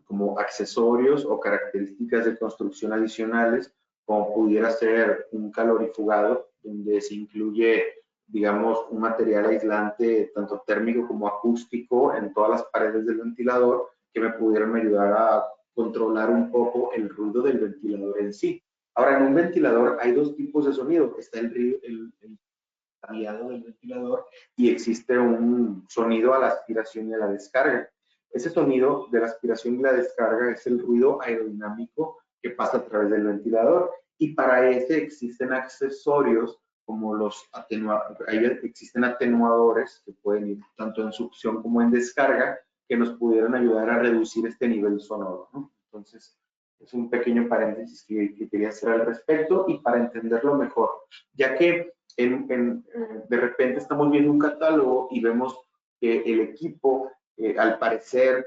como accesorios o características de construcción adicionales, como pudiera ser un calorifugado, donde se incluye, digamos, un material aislante tanto térmico como acústico en todas las paredes del ventilador, que me pudieran ayudar a controlar un poco el ruido del ventilador en sí. Ahora, en un ventilador hay dos tipos de sonido. Está el radiado del ventilador y existe un sonido a la aspiración y a la descarga. Ese sonido de la aspiración y la descarga es el ruido aerodinámico que pasa a través del ventilador, y para ese existen accesorios como los atenuadores. Existen atenuadores que pueden ir tanto en succión como en descarga, que nos pudieran ayudar a reducir este nivel sonoro, ¿no? Entonces, Es un pequeño paréntesis que quería hacer al respecto y para entenderlo mejor, ya que de repente estamos viendo un catálogo y vemos que el equipo, al parecer,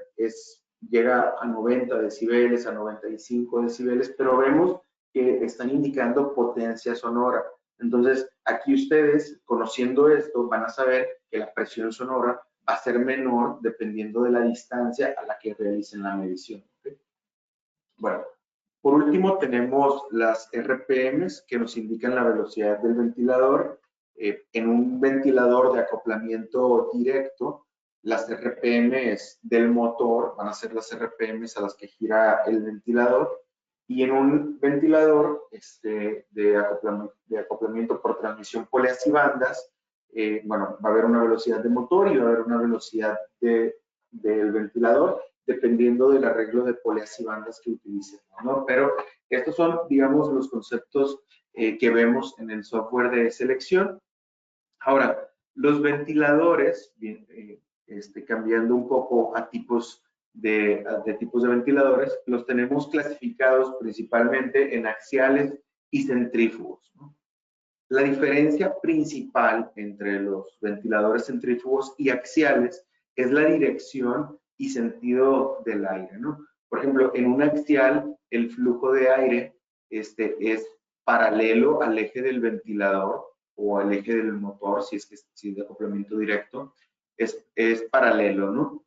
llega a 90 decibeles, a 95 decibeles, pero vemos que están indicando potencia sonora. Entonces, aquí ustedes, conociendo esto, van a saber que la presión sonora va a ser menor dependiendo de la distancia a la que realicen la medición. ¿Okay? Bueno, por último tenemos las RPMs que nos indican la velocidad del ventilador. En un ventilador de acoplamiento directo, las RPMs del motor van a ser las RPMs a las que gira el ventilador. Y en un ventilador de acoplamiento por transmisión poleas y bandas, bueno, va a haber una velocidad de motor y va a haber una velocidad del ventilador, dependiendo del arreglo de poleas y bandas que utilicen, ¿no? Pero estos son, digamos, los conceptos que vemos en el software de selección. Ahora, los ventiladores, cambiando un poco a tipos de ventiladores, los tenemos clasificados principalmente en axiales y centrífugos, ¿no? La diferencia principal entre los ventiladores centrífugos y axiales es la dirección y sentido del aire, ¿no? Por ejemplo, en un axial, el flujo de aire es paralelo al eje del ventilador o al eje del motor, si es de acoplamiento directo, es paralelo, ¿no?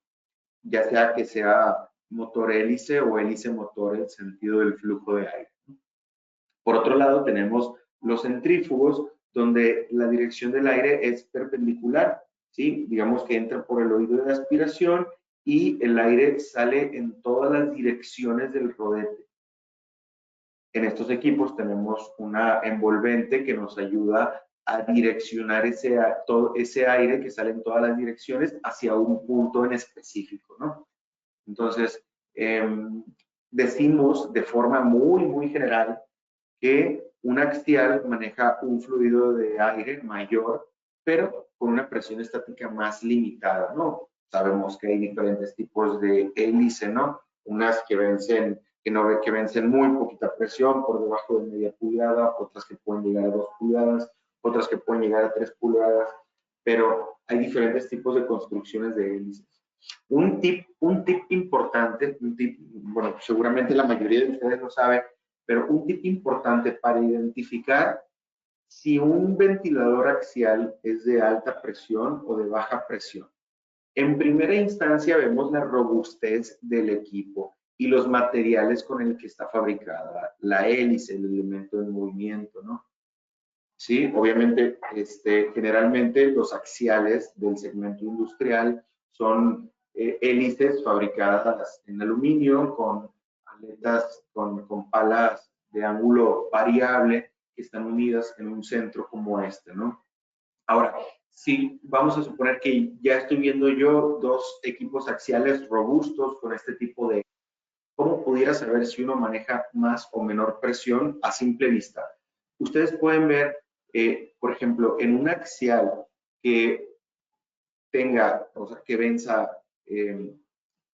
Ya sea que sea motor hélice o hélice motor en sentido del flujo de aire, ¿no? Por otro lado, tenemos los centrífugos, donde la dirección del aire es perpendicular, ¿sí? Digamos que entra por el oído de aspiración y el aire sale en todas las direcciones del rodete. En estos equipos tenemos una envolvente que nos ayuda a direccionar todo ese aire que sale en todas las direcciones hacia un punto en específico, ¿no? Entonces, decimos de forma muy, muy general que un axial maneja un fluido de aire mayor, pero con una presión estática más limitada, ¿no? Sabemos que hay diferentes tipos de hélice, ¿no? Unas que vencen muy poquita presión, por debajo de media pulgada, otras que pueden llegar a 2 pulgadas, otras que pueden llegar a 3 pulgadas, pero hay diferentes tipos de construcciones de hélices. Un tip importante, bueno, seguramente la mayoría de ustedes lo saben, pero un tip importante para identificar si un ventilador axial es de alta presión o de baja presión. En primera instancia vemos la robustez del equipo y los materiales con el que está fabricada, la hélice, el elemento en movimiento, ¿no? Sí, obviamente, generalmente los axiales del segmento industrial son hélices fabricadas en aluminio con aletas, con palas de ángulo variable que están unidas en un centro como este, ¿no? Ahora, si vamos a suponer que ya estoy viendo yo dos equipos axiales robustos con este tipo de... ¿Cómo pudiera saber si uno maneja más o menor presión a simple vista? Ustedes pueden ver, por ejemplo, en un axial que tenga, o sea, que venza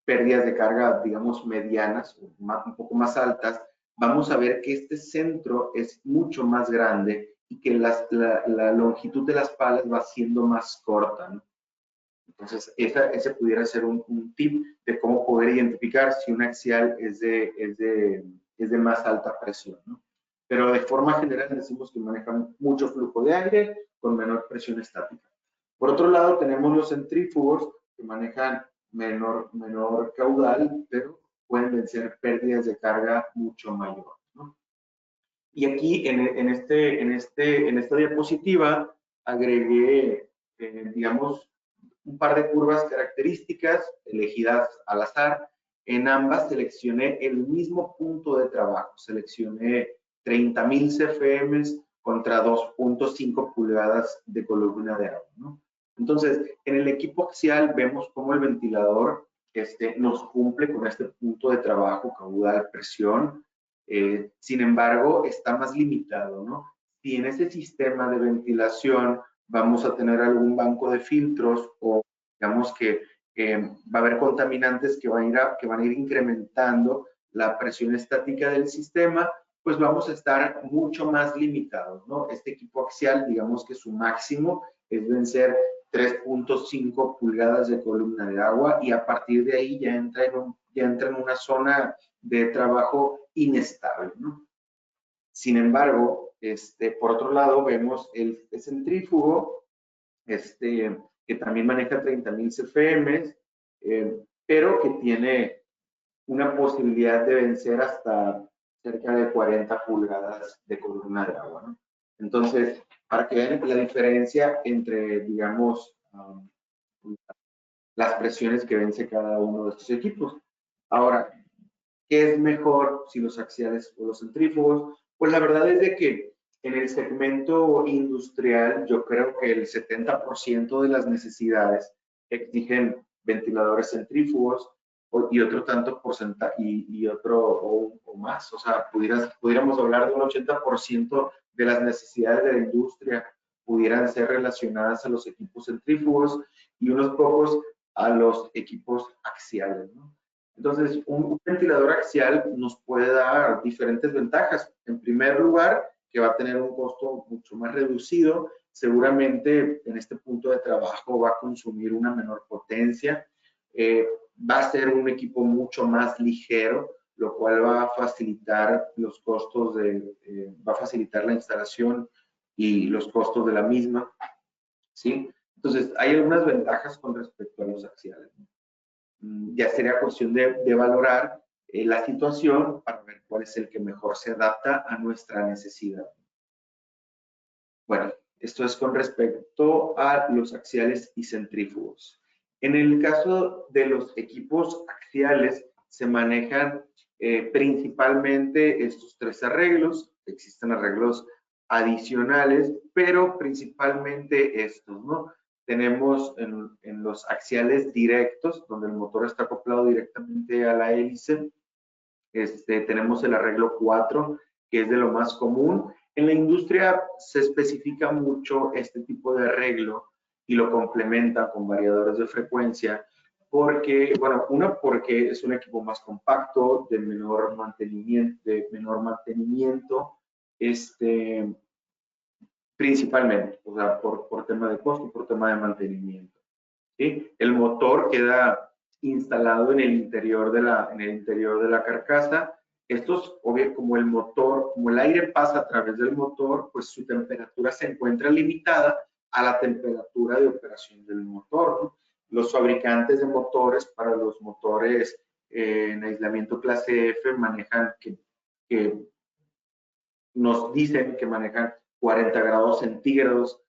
pérdidas de carga, digamos, medianas, un poco más altas, vamos a ver que este centro es mucho más grande y que la longitud de las palas va siendo más corta, ¿no? Entonces, ese pudiera ser un tip de cómo poder identificar si un axial es de más alta presión, ¿no? Pero de forma general decimos que manejan mucho flujo de aire con menor presión estática. Por otro lado, tenemos los centrífugos que manejan menor caudal, pero pueden vencer pérdidas de carga mucho mayor, ¿no? Y aquí en esta diapositiva agregué, digamos, un par de curvas características elegidas al azar. En ambas seleccioné el mismo punto de trabajo. Seleccioné 30,000 CFM contra 2.5 pulgadas de columna de agua, ¿no? Entonces, en el equipo axial vemos cómo el ventilador nos cumple con este punto de trabajo, caudal, presión. Sin embargo, está más limitado, ¿no? Si en ese sistema de ventilación vamos a tener algún banco de filtros o digamos que va a haber contaminantes que van a ir incrementando la presión estática del sistema, pues vamos a estar mucho más limitados, ¿no? Este equipo axial, digamos que su máximo es vencer 3.5 pulgadas de columna de agua y a partir de ahí ya entra en una zona de trabajo inestable, ¿no? Sin embargo, por otro lado, vemos el centrífugo, que también maneja 30.000 CFM, pero que tiene una posibilidad de vencer hasta cerca de 40 pulgadas de columna de agua, ¿no? Entonces, para que vean la diferencia entre, digamos, las presiones que vence cada uno de estos equipos. Ahora, ¿qué es mejor, si los axiales o los centrífugos? Pues la verdad es de que en el segmento industrial yo creo que el 70% de las necesidades exigen ventiladores centrífugos y otro tanto porcentaje y otro o más. O sea, pudiéramos hablar de un 80% de las necesidades de la industria pudieran ser relacionadas a los equipos centrífugos y unos pocos a los equipos axiales, ¿no? Entonces, un ventilador axial nos puede dar diferentes ventajas. En primer lugar, que va a tener un costo mucho más reducido. Seguramente en este punto de trabajo va a consumir una menor potencia. Va a ser un equipo mucho más ligero, lo cual va a facilitar los costos va a facilitar la instalación y los costos de la misma, ¿sí? Entonces, hay algunas ventajas con respecto a los axiales, ¿no? Ya sería cuestión de valorar la situación para ver cuál es el que mejor se adapta a nuestra necesidad. Bueno, esto es con respecto a los axiales y centrífugos. En el caso de los equipos axiales, se manejan principalmente estos tres arreglos. Existen arreglos adicionales, pero principalmente estos, ¿no? Tenemos en los axiales directos, donde el motor está acoplado directamente a la hélice, tenemos el arreglo 4, que es de lo más común. En la industria se especifica mucho este tipo de arreglo y lo complementan con variadores de frecuencia, porque, bueno, porque es un equipo más compacto, de menor mantenimiento, principalmente, o sea, por tema de costo, por tema de mantenimiento, ¿sí? El motor queda instalado en el interior de la carcasa. Estos, obvio, como el aire pasa a través del motor, pues su temperatura se encuentra limitada a la temperatura de operación del motor, ¿no? Los fabricantes de motores, para los motores en aislamiento clase F, manejan que nos dicen que manejan 40 grados centígrados,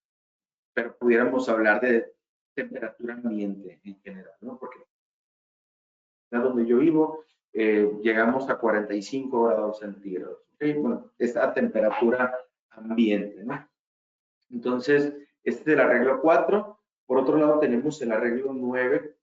pero pudiéramos hablar de temperatura ambiente en general, ¿no? Porque donde yo vivo llegamos a 45 grados centígrados, ¿okay? Bueno, esa temperatura ambiente, ¿no? Entonces, este es el arreglo 4. Por otro lado, tenemos el arreglo 9.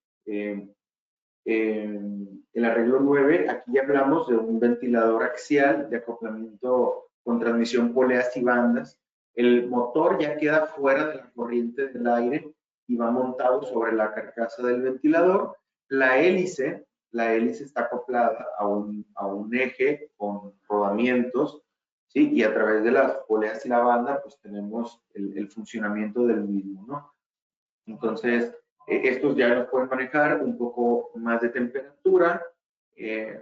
El arreglo 9, aquí ya hablamos de un ventilador axial de acoplamiento con transmisión poleas y bandas. El motor ya queda fuera de la corriente del aire y va montado sobre la carcasa del ventilador. La hélice está acoplada a un eje con rodamientos, ¿sí? Y a través de las poleas y la banda, pues tenemos el funcionamiento del mismo, ¿no? Entonces, estos ya nos pueden manejar un poco más de temperatura.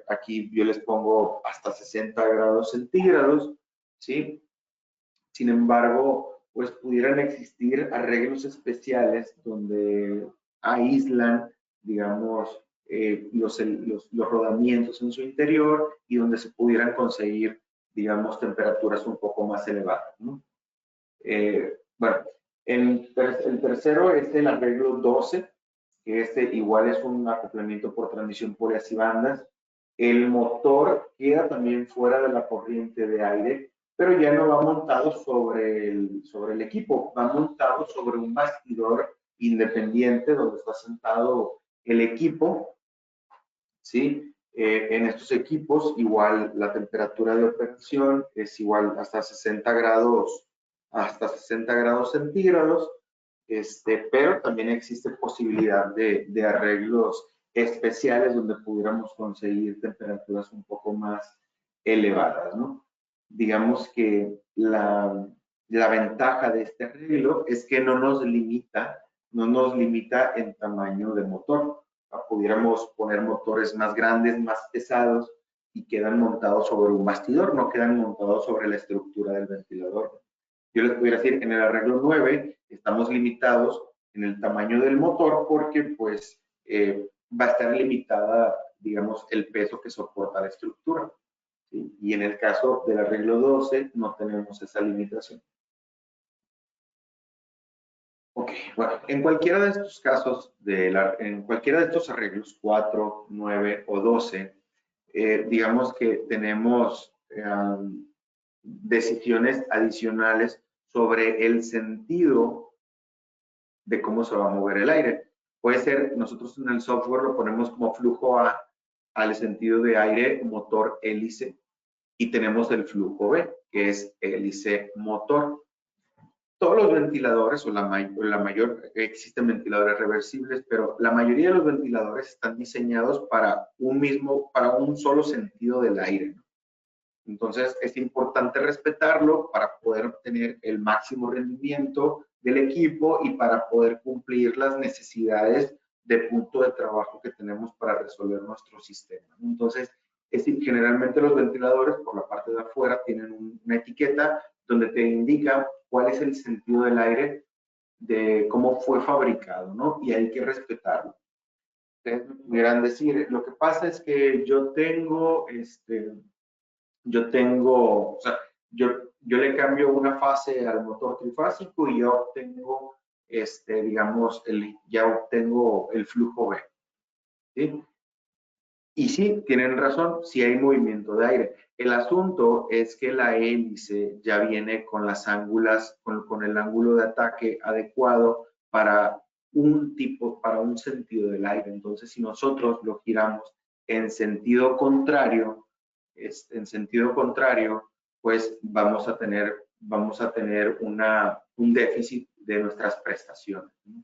Aquí yo les pongo hasta 60 grados centígrados, ¿sí? Sin embargo, pues pudieran existir arreglos especiales donde aíslan, digamos, los rodamientos en su interior y donde se pudieran conseguir, digamos, temperaturas un poco más elevadas, ¿no? Bueno, el tercero es el arreglo 12, que igual es un acoplamiento por transmisión poleas y bandas. El motor queda también fuera de la corriente de aire, pero ya no va montado sobre el equipo, va montado sobre un bastidor independiente donde está sentado el equipo, ¿sí? En estos equipos, igual la temperatura de operación es igual hasta 60 grados centígrados, pero también existe posibilidad de arreglos especiales donde pudiéramos conseguir temperaturas un poco más elevadas, ¿no? Digamos que la ventaja de este arreglo es que no nos limita en tamaño de motor. Pudiéramos poner motores más grandes, más pesados y quedan montados sobre un bastidor, no quedan montados sobre la estructura del ventilador. Yo les pudiera decir, en el arreglo 9 estamos limitados en el tamaño del motor porque pues va a estar limitada, digamos, el peso que soporta la estructura, ¿sí? Y en el caso del arreglo 12 no tenemos esa limitación. Ok, bueno, en cualquiera de estos casos, en cualquiera de estos arreglos, 4, 9 o 12, digamos que tenemos decisiones adicionales sobre el sentido de cómo se va a mover el aire. Puede ser, nosotros en el software lo ponemos como flujo A al sentido de aire, motor, hélice, y tenemos el flujo B, que es hélice, motor. Todos los ventiladores, o la mayor, existen ventiladores reversibles, pero la mayoría de los ventiladores están diseñados para un solo sentido del aire, ¿no? Entonces, es importante respetarlo para poder obtener el máximo rendimiento del equipo y para poder cumplir las necesidades de punto de trabajo que tenemos para resolver nuestro sistema. Entonces, generalmente los ventiladores por la parte de afuera tienen una etiqueta donde te indica cuál es el sentido del aire, de cómo fue fabricado, ¿no? Y hay que respetarlo. Ustedes me pudieran decir, lo que pasa es que yo tengo, o sea, yo le cambio una fase al motor trifásico y yo obtengo, digamos, ya obtengo el flujo B, ¿sí? Y sí, tienen razón, sí hay movimiento de aire. El asunto es que la hélice ya viene con las ángulas, con el ángulo de ataque adecuado para para un sentido del aire. Entonces, si nosotros lo giramos en sentido contrario, pues vamos a tener un déficit de nuestras prestaciones, ¿no?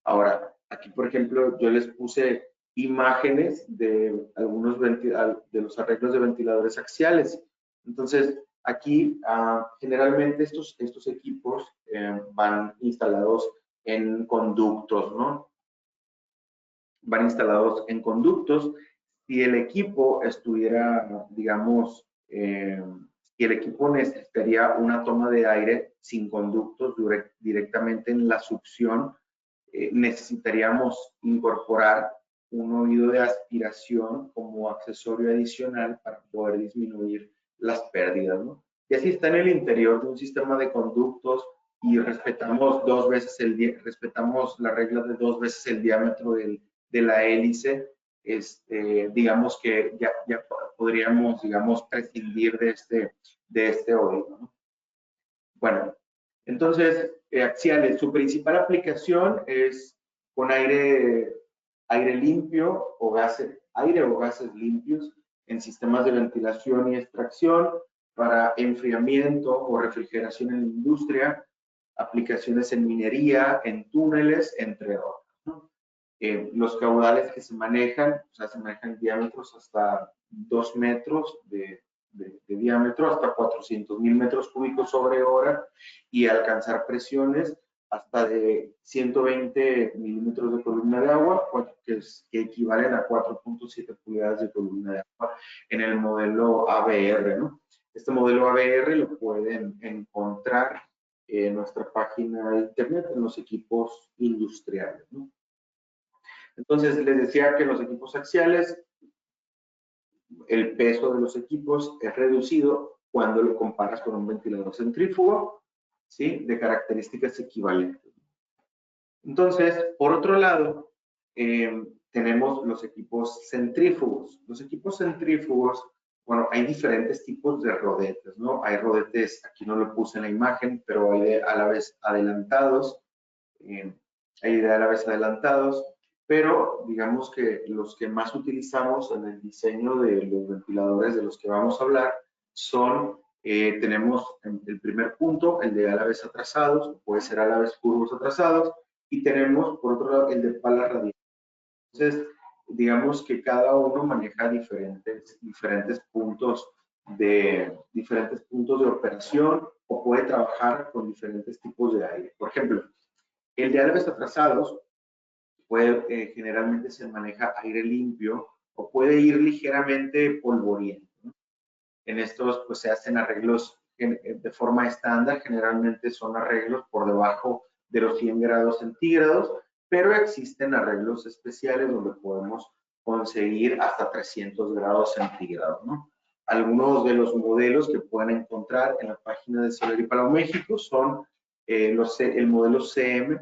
Ahora, aquí, por ejemplo, yo les puse imágenes de algunos de los arreglos de ventiladores axiales. Entonces, aquí generalmente estos equipos van instalados en conductos, ¿no? Van instalados en conductos. Si el equipo estuviera, digamos, si el equipo necesitaría una toma de aire sin conductos directamente en la succión, necesitaríamos incorporar un oído de aspiración como accesorio adicional para poder disminuir las pérdidas, ¿no? Y así está en el interior de un sistema de conductos y respetamos respetamos la regla de 2 veces el diámetro de la hélice. Digamos que ya podríamos, digamos, prescindir de este oído, ¿no? Bueno, entonces, axiales, su principal aplicación es con aire limpio o aire o gases limpios en sistemas de ventilación y extracción, para enfriamiento o refrigeración en la industria, aplicaciones en minería, en túneles, entre otros, ¿no? Los caudales que se manejan, o sea, se manejan diámetros hasta 2 metros de diámetro, hasta 400,000 metros cúbicos sobre hora, y alcanzar presiones hasta de 120 milímetros de columna de agua, que equivalen a 4.7 pulgadas de columna de agua en el modelo ABR, ¿no? Este modelo ABR lo pueden encontrar en nuestra página de internet, en los equipos industriales, ¿no? Entonces, les decía que los equipos axiales, el peso de los equipos es reducido cuando lo comparas con un ventilador centrífugo, ¿sí? De características equivalentes. Entonces, por otro lado, tenemos los equipos centrífugos. Los equipos centrífugos, bueno, hay diferentes tipos de rodetes, ¿no? Hay rodetes, aquí no lo puse en la imagen, pero hay a la vez adelantados, pero digamos que los que más utilizamos en el diseño de los ventiladores de los que vamos a hablar son, tenemos el primer punto, el de alaves atrasados, puede ser alaves curvos atrasados, y tenemos por otro lado el de palas radiales. Entonces, digamos que cada uno maneja diferentes puntos de operación o puede trabajar con diferentes tipos de aire. Por ejemplo, el de árboles atrasados generalmente se maneja aire limpio o puede ir ligeramente polvoriento, ¿no? En estos pues se hacen arreglos de forma estándar, generalmente son arreglos por debajo de los 100 grados centígrados, pero existen arreglos especiales donde podemos conseguir hasta 300 grados centígrados, ¿no? Algunos de los modelos que pueden encontrar en la página de Solar y Palau México son el modelo CM.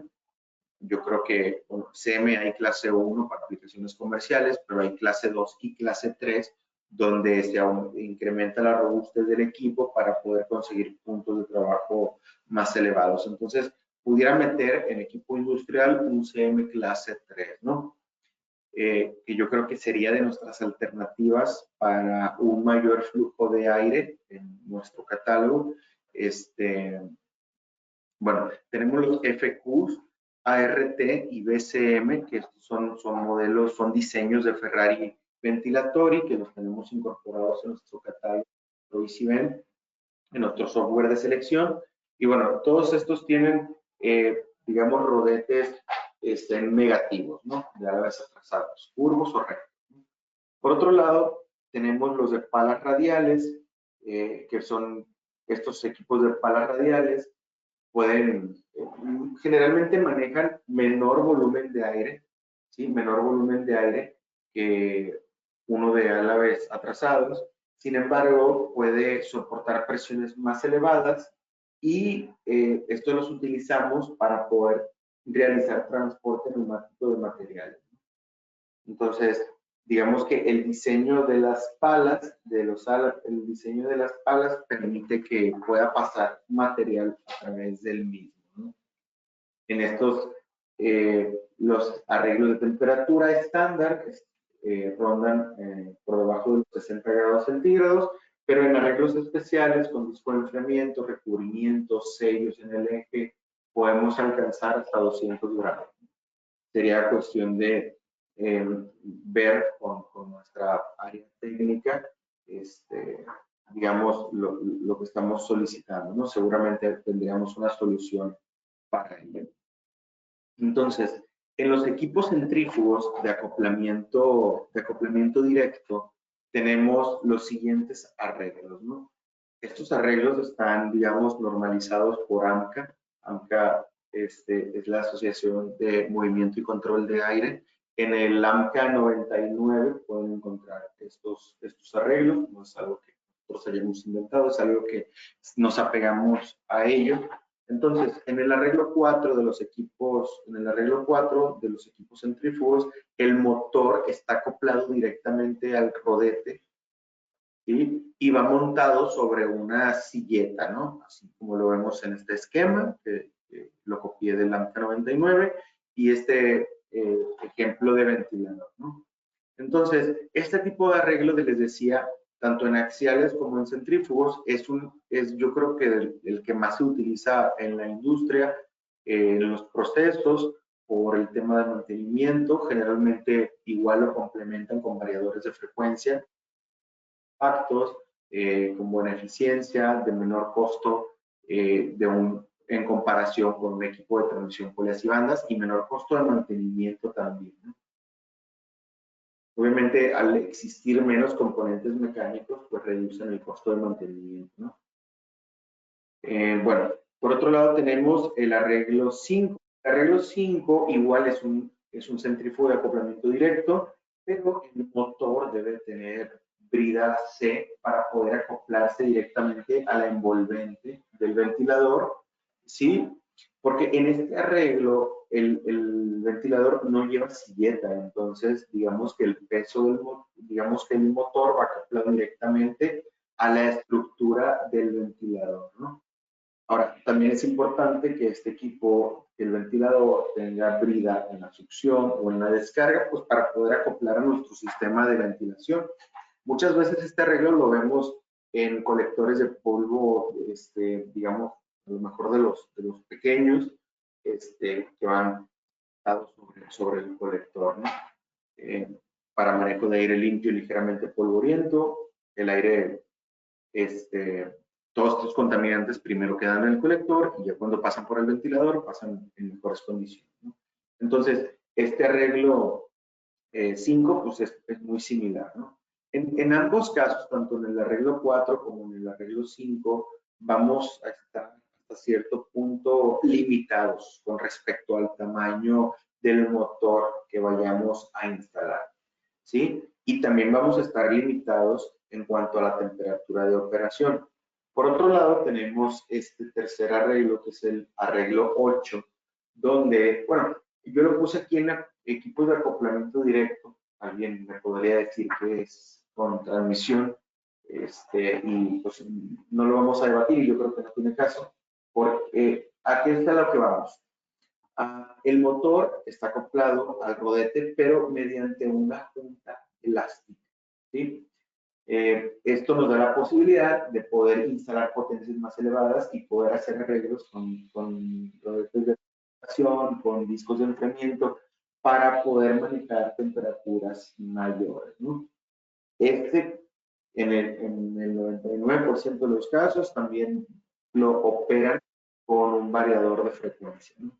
Yo creo que CM hay clase 1 para aplicaciones comerciales, pero hay clase 2 y clase 3 donde se incrementa la robustez del equipo para poder conseguir puntos de trabajo más elevados. Entonces, pudiera meter en equipo industrial un CM clase 3, ¿no? Que yo creo que sería de nuestras alternativas para un mayor flujo de aire en nuestro catálogo. Bueno, tenemos los FQs, ART y BCM, que son modelos, son diseños de Ferrari Ventilatori, que los tenemos incorporados en nuestro catálogo Provisivent, en nuestro software de selección. Y bueno, todos estos tienen, digamos, rodetes negativos, ¿no? De árboles atrasados, curvos o rectos. Por otro lado, tenemos los de palas radiales, que son estos equipos de palas radiales, generalmente manejan menor volumen de aire, ¿sí? Menor volumen de aire que uno de árboles atrasados. Sin embargo, puede soportar presiones más elevadas y estos los utilizamos para poder realizar transporte neumático de materiales. Entonces, digamos que el diseño de las palas, el diseño de las palas permite que pueda pasar material a través del mismo, ¿no? En estos, los arreglos de temperatura estándar rondan por debajo de los 60 grados centígrados, pero en arreglos especiales con disco de enfriamiento, recubrimiento, sellos en el eje, podemos alcanzar hasta 200 grados. Sería cuestión de ver con nuestra área técnica, digamos, lo que estamos solicitando, ¿no? Seguramente tendríamos una solución para ello. Entonces, en los equipos centrífugos de acoplamiento directo, tenemos los siguientes arreglos, ¿no? Estos arreglos están, digamos, normalizados por AMCA. AMCA es la Asociación de Movimiento y Control de Aire. En el AMCA 99 pueden encontrar estos arreglos. No es algo que nosotros hayamos inventado, es algo que nos apegamos a ello. Entonces, en el arreglo 4 de los equipos centrífugos, el motor está acoplado directamente al rodete, ¿sí? Y va montado sobre una silleta, ¿no? Así como lo vemos en este esquema, que lo copié del AMCA 99, y ejemplo de ventilador, ¿no? Entonces, este tipo de arreglo que les decía, tanto en axiales como en centrífugos, yo creo que el que más se utiliza en la industria, en los procesos, por el tema de mantenimiento. Generalmente igual lo complementan con variadores de frecuencia, actos, con buena eficiencia, de menor costo en comparación con un equipo de transmisión polias y bandas, y menor costo de mantenimiento también, ¿no? Obviamente, al existir menos componentes mecánicos, pues reducen el costo de mantenimiento, ¿no? Bueno, por otro lado tenemos el arreglo 5. El arreglo 5 igual es un centrífugo de acoplamiento directo, pero el motor debe tener brida C para poder acoplarse directamente a la envolvente del ventilador, ¿sí? Porque en este arreglo el ventilador no lleva silleta, entonces digamos que el motor va acoplado directamente a la estructura del ventilador, ¿no? Ahora, también es importante que este equipo, el ventilador, tenga brida en la succión o en la descarga, pues para poder acoplar a nuestro sistema de ventilación. Muchas veces este arreglo lo vemos en colectores de polvo, digamos, a lo mejor de los pequeños, que van sobre el colector, ¿no? para manejo de aire limpio y ligeramente polvoriento. El aire, todos estos contaminantes primero quedan en el colector y ya cuando pasan por el ventilador pasan en mejores condiciones, ¿no? Entonces, este arreglo 5 pues es muy similar, ¿no? En ambos casos, tanto en el arreglo 4 como en el arreglo 5, vamos a estar hasta cierto punto limitados con respecto al tamaño del motor que vayamos a instalar, ¿sí? Y también vamos a estar limitados en cuanto a la temperatura de operación. Por otro lado, tenemos este tercer arreglo, que es el arreglo 8, donde, bueno, yo lo puse aquí en equipos de acoplamiento directo. Alguien me podría decir que es con transmisión, y pues no lo vamos a debatir, y yo creo que no tiene caso, porque aquí está lo que vamos. El motor está acoplado al rodete, pero mediante una junta elástica, ¿sí? Esto nos da la posibilidad de poder instalar potencias más elevadas y poder hacer arreglos con rodetes de presión, con discos de enfriamiento, para poder manejar temperaturas mayores, ¿no? En el 99% de los casos también lo operan con un variador de frecuencia, ¿no?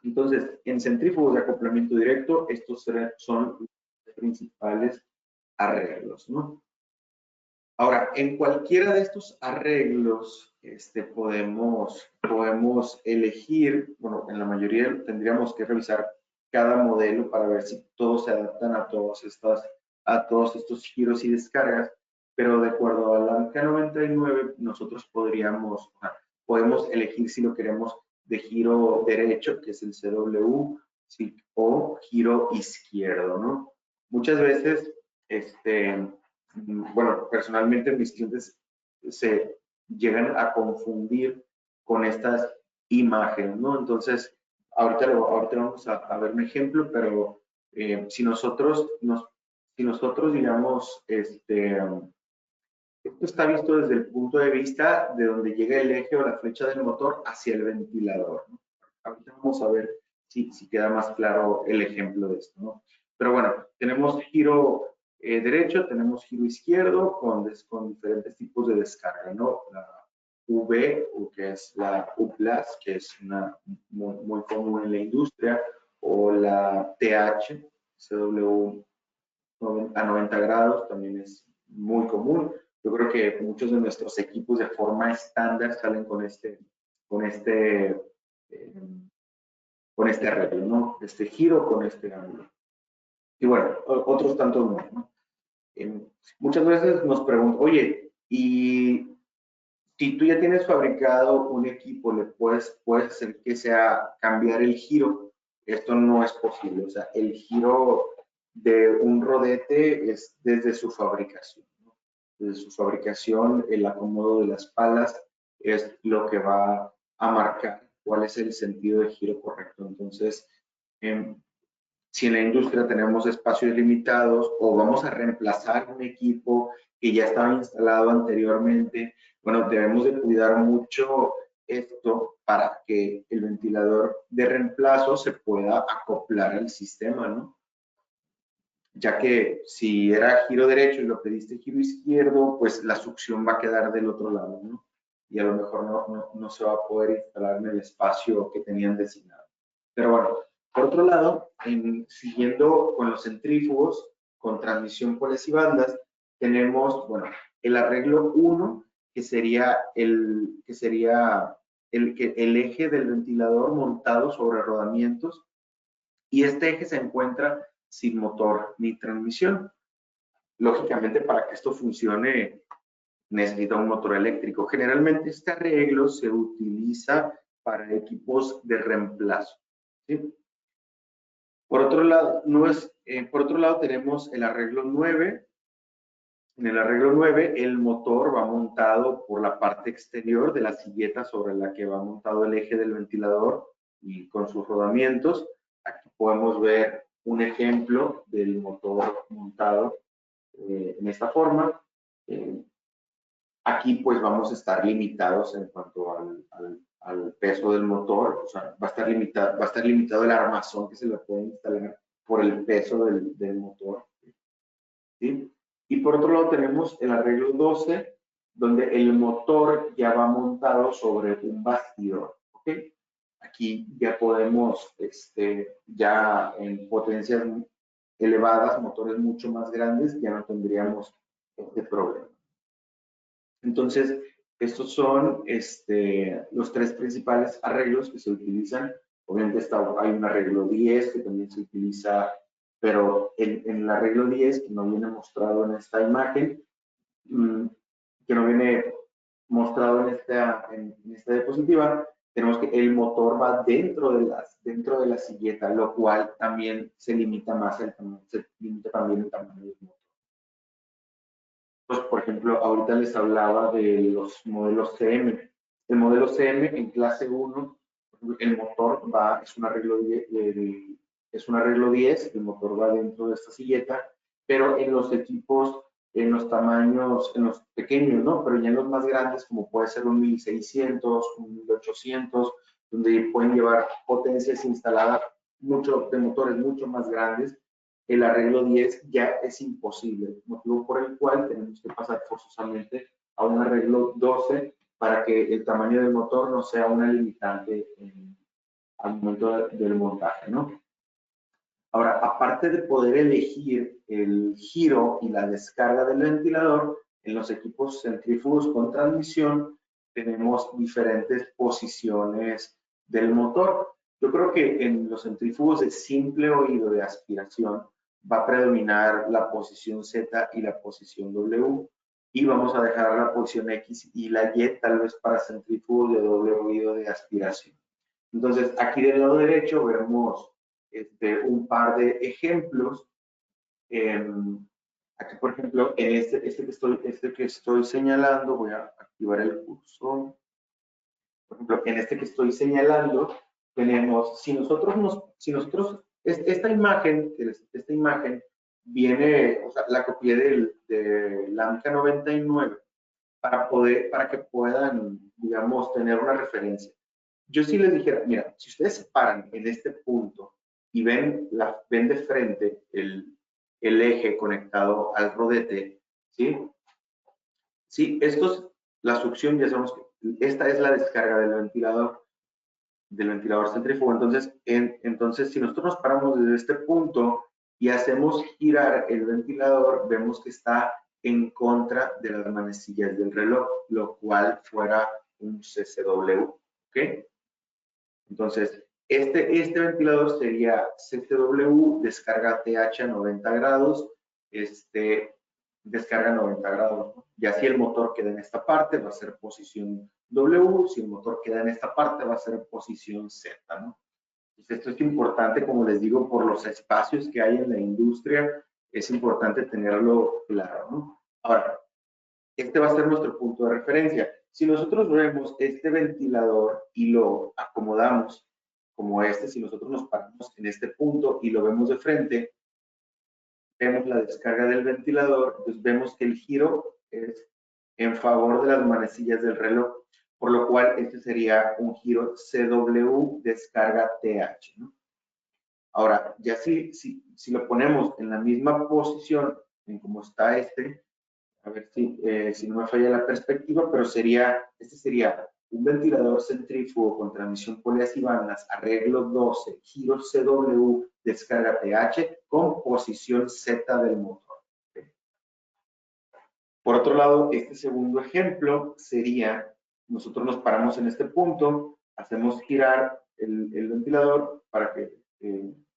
Entonces, en centrífugos de acoplamiento directo, estos son los principales arreglos, ¿no? Ahora, en cualquiera de estos arreglos podemos elegir, bueno, en la mayoría tendríamos que revisar cada modelo para ver si todos se adaptan a todos estos giros y descargas, pero de acuerdo a la ANCA 99, nosotros podemos elegir si lo queremos de giro derecho, que es el CW, ¿sí? O giro izquierdo, ¿no? Muchas veces, bueno, personalmente mis clientes se llegan a confundir con estas imágenes, ¿no? Entonces, ahorita vamos a ver un ejemplo, pero si nosotros, digamos, esto está visto desde el punto de vista de donde llega el eje o la flecha del motor hacia el ventilador, ¿no? Ahorita vamos a ver si queda más claro el ejemplo de esto, ¿no? Pero bueno, tenemos giro derecho, tenemos giro izquierdo con diferentes tipos de descarga, ¿no? La V, que es la U+, que es una muy común en la industria, o la TH, CW a 90 grados, también es muy común. Yo creo que muchos de nuestros equipos de forma estándar salen con este arreglo, ¿no? Este giro con este ángulo. Y bueno, otros tantos más, ¿no? Muchas veces nos preguntan, oye, y si tú ya tienes fabricado un equipo, le puedes hacer que sea cambiar el giro. Esto no es posible. O sea, el giro de un rodete es desde su fabricación, ¿no? Desde su fabricación, el acomodo de las palas es lo que va a marcar cuál es el sentido de giro correcto. Entonces, si en la industria tenemos espacios limitados o vamos a reemplazar un equipo que ya estaba instalado anteriormente, bueno, debemos de cuidar mucho esto para que el ventilador de reemplazo se pueda acoplar al sistema, ¿no? Ya que si era giro derecho y lo pediste giro izquierdo, pues la succión va a quedar del otro lado, ¿no? Y a lo mejor no se va a poder instalar en el espacio que tenían designado. Pero bueno, por otro lado, siguiendo con los centrífugos, con transmisión poles y bandas, tenemos, bueno, el arreglo 1, que sería el eje del ventilador montado sobre rodamientos, y este eje se encuentra sin motor ni transmisión. Lógicamente, para que esto funcione, necesita un motor eléctrico. Generalmente este arreglo se utiliza para equipos de reemplazo, ¿sí? Por otro lado, tenemos el arreglo 9. En el arreglo 9, el motor va montado por la parte exterior de la silleta sobre la que va montado el eje del ventilador y con sus rodamientos. Aquí podemos ver un ejemplo del motor montado en esta forma. Aquí pues vamos a estar limitados en cuanto al peso del motor, o sea, va a estar limitado el armazón que se le puede instalar por el peso del motor. ¿sí? Y por otro lado tenemos el arreglo 12, donde el motor ya va montado sobre un bastidor, ¿ok? Aquí ya podemos, ya en potencias elevadas, motores mucho más grandes, ya no tendríamos este problema. Entonces, estos son los tres principales arreglos que se utilizan. Obviamente hay un arreglo 10 que también se utiliza, pero en el arreglo 10, que no viene mostrado en esta imagen, que no viene mostrado en esta diapositiva, tenemos que el motor va dentro de la silleta, lo cual también se limita más se limita también el tamaño del motor. Pues, por ejemplo, ahorita les hablaba de los modelos CM. El modelo CM en clase 1, el motor es un arreglo 10, el motor va dentro de esta silleta, pero en los equipos, en los tamaños, en los pequeños, ¿no? Pero ya en los más grandes, como puede ser un 1600, un 1800, donde pueden llevar potencias instaladas de motores mucho más grandes, el arreglo 10 ya es imposible, motivo por el cual tenemos que pasar forzosamente a un arreglo 12 para que el tamaño del motor no sea una limitante al momento del montaje, ¿no? Ahora, aparte de poder elegir el giro y la descarga del ventilador, en los equipos centrífugos con transmisión tenemos diferentes posiciones del motor. Yo creo que en los centrífugos de simple oído de aspiración va a predominar la posición Z y la posición W, y vamos a dejar la posición X y la Y tal vez para centrífugos de doble oído de aspiración. Entonces, aquí del lado derecho vemos un par de ejemplos. Aquí, por ejemplo, en este que estoy señalando, voy a activar el cursor. Por ejemplo, en este que estoy señalando, tenemos, esta imagen viene, o sea, la copié del AMCA 99 para que puedan, digamos, tener una referencia. Yo sí les dijera, mira, si ustedes se paran en este punto y ven de frente el eje conectado al rodete, ¿sí? Sí, la succión, ya sabemos que esta es la descarga del ventilador centrífugo. Entonces, si nosotros nos paramos desde este punto y hacemos girar el ventilador, vemos que está en contra de las manecillas del reloj, lo cual fuera un CCW, ¿ok? Entonces, este ventilador sería CCW, descarga TH a 90 grados, descarga 90 grados, ¿no? Y así el motor queda en esta parte, va a ser posición W, si el motor queda en esta parte, va a ser posición Z, ¿no? Entonces, esto es importante, como les digo, por los espacios que hay en la industria, es importante tenerlo claro, ¿no? Ahora, este va a ser nuestro punto de referencia. Si nosotros vemos este ventilador y lo acomodamos como si nosotros nos paramos en este punto y lo vemos de frente, vemos la descarga del ventilador, pues vemos que el giro es en favor de las manecillas del reloj, por lo cual este sería un giro CW descarga TH, ¿no? Ahora, ya si lo ponemos en la misma posición en como está a ver si no me falla la perspectiva, pero este sería un ventilador centrífugo con transmisión poliasibandas, arreglo 12, giro CW, descarga TH con posición Z del motor. Por otro lado, este segundo ejemplo sería, nosotros nos paramos en este punto, hacemos girar el ventilador para que,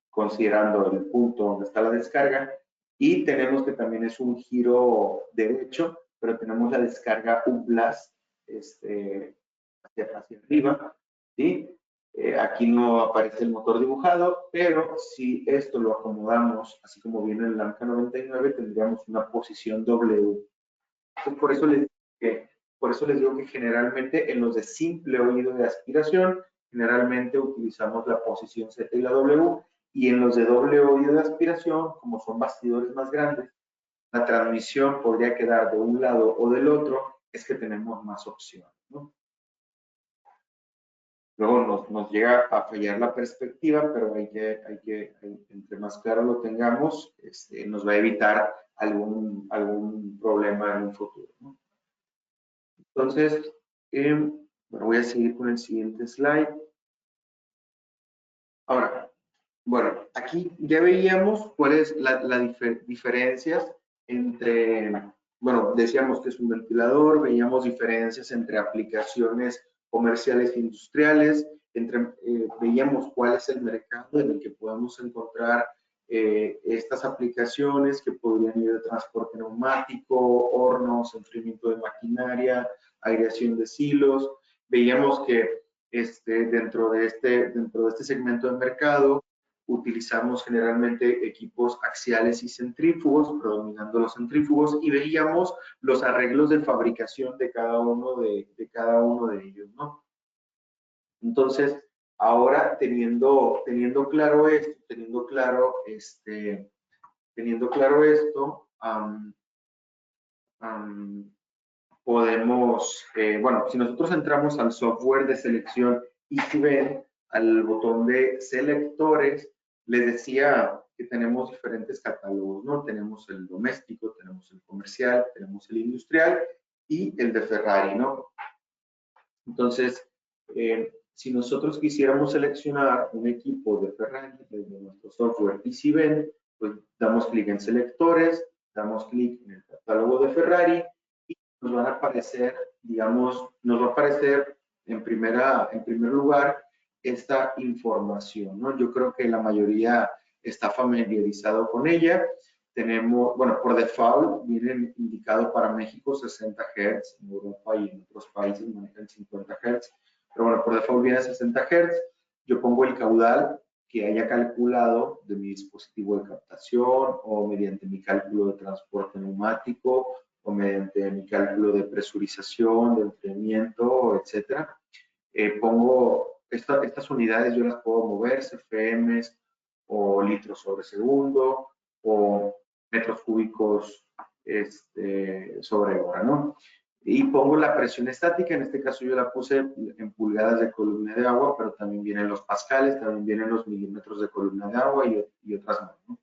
considerando el punto donde está la descarga, y tenemos que también es un giro derecho, pero tenemos la descarga UBLAS hacia arriba, ¿sí? Aquí no aparece el motor dibujado, pero si esto lo acomodamos, así como viene en el AMCA 99, tendríamos una posición W. Entonces, por eso les digo que generalmente en los de simple oído de aspiración, generalmente utilizamos la posición Z y la W, y en los de doble oído de aspiración, como son bastidores más grandes, la transmisión podría quedar de un lado o del otro, es que tenemos más opciones, ¿no? Luego nos llega a fallar la perspectiva, pero entre más claro lo tengamos, nos va a evitar algún problema en un futuro, ¿no? Entonces, bueno, voy a seguir con el siguiente slide. Ahora, bueno, aquí ya veíamos cuáles las diferencias entre, bueno, decíamos que es un ventilador, veíamos diferencias entre aplicaciones comerciales e industriales, veíamos cuál es el mercado en el que podemos encontrar estas aplicaciones que podrían ir de transporte neumático, hornos, enfriamiento de maquinaria, aireación de silos. Veíamos que dentro de este segmento de mercado utilizamos generalmente equipos axiales y centrífugos, predominando los centrífugos, y veíamos los arreglos de fabricación de cada uno de ellos, ¿no? Entonces, ahora teniendo claro esto, podemos, bueno, si nosotros entramos al software de selección y si ven al botón de selectores, les decía que tenemos diferentes catálogos, ¿no? Tenemos el doméstico, tenemos el comercial, tenemos el industrial y el de Ferrari, ¿no? Entonces, si nosotros quisiéramos seleccionar un equipo de Ferrari desde nuestro software y si ven, pues damos clic en selectores, damos clic en el catálogo de Ferrari y nos van a aparecer, digamos, nos va a aparecer en primer lugar esta información, ¿no? Yo creo que la mayoría está familiarizado con ella. Tenemos, bueno, por default viene indicado para México 60 Hz, en Europa y en otros países manejan 50 Hz, pero bueno, por default viene 60 Hz. Yo pongo el caudal que haya calculado de mi dispositivo de captación o mediante mi cálculo de transporte neumático o mediante mi cálculo de presurización, de enfriamiento, etcétera. Pongo estas unidades, yo las puedo mover, CFMs o litros sobre segundo o metros cúbicos sobre hora, ¿no? Y pongo la presión estática, en este caso yo la puse en pulgadas de columna de agua, pero también vienen los pascales, también vienen los milímetros de columna de agua y otras más, ¿no?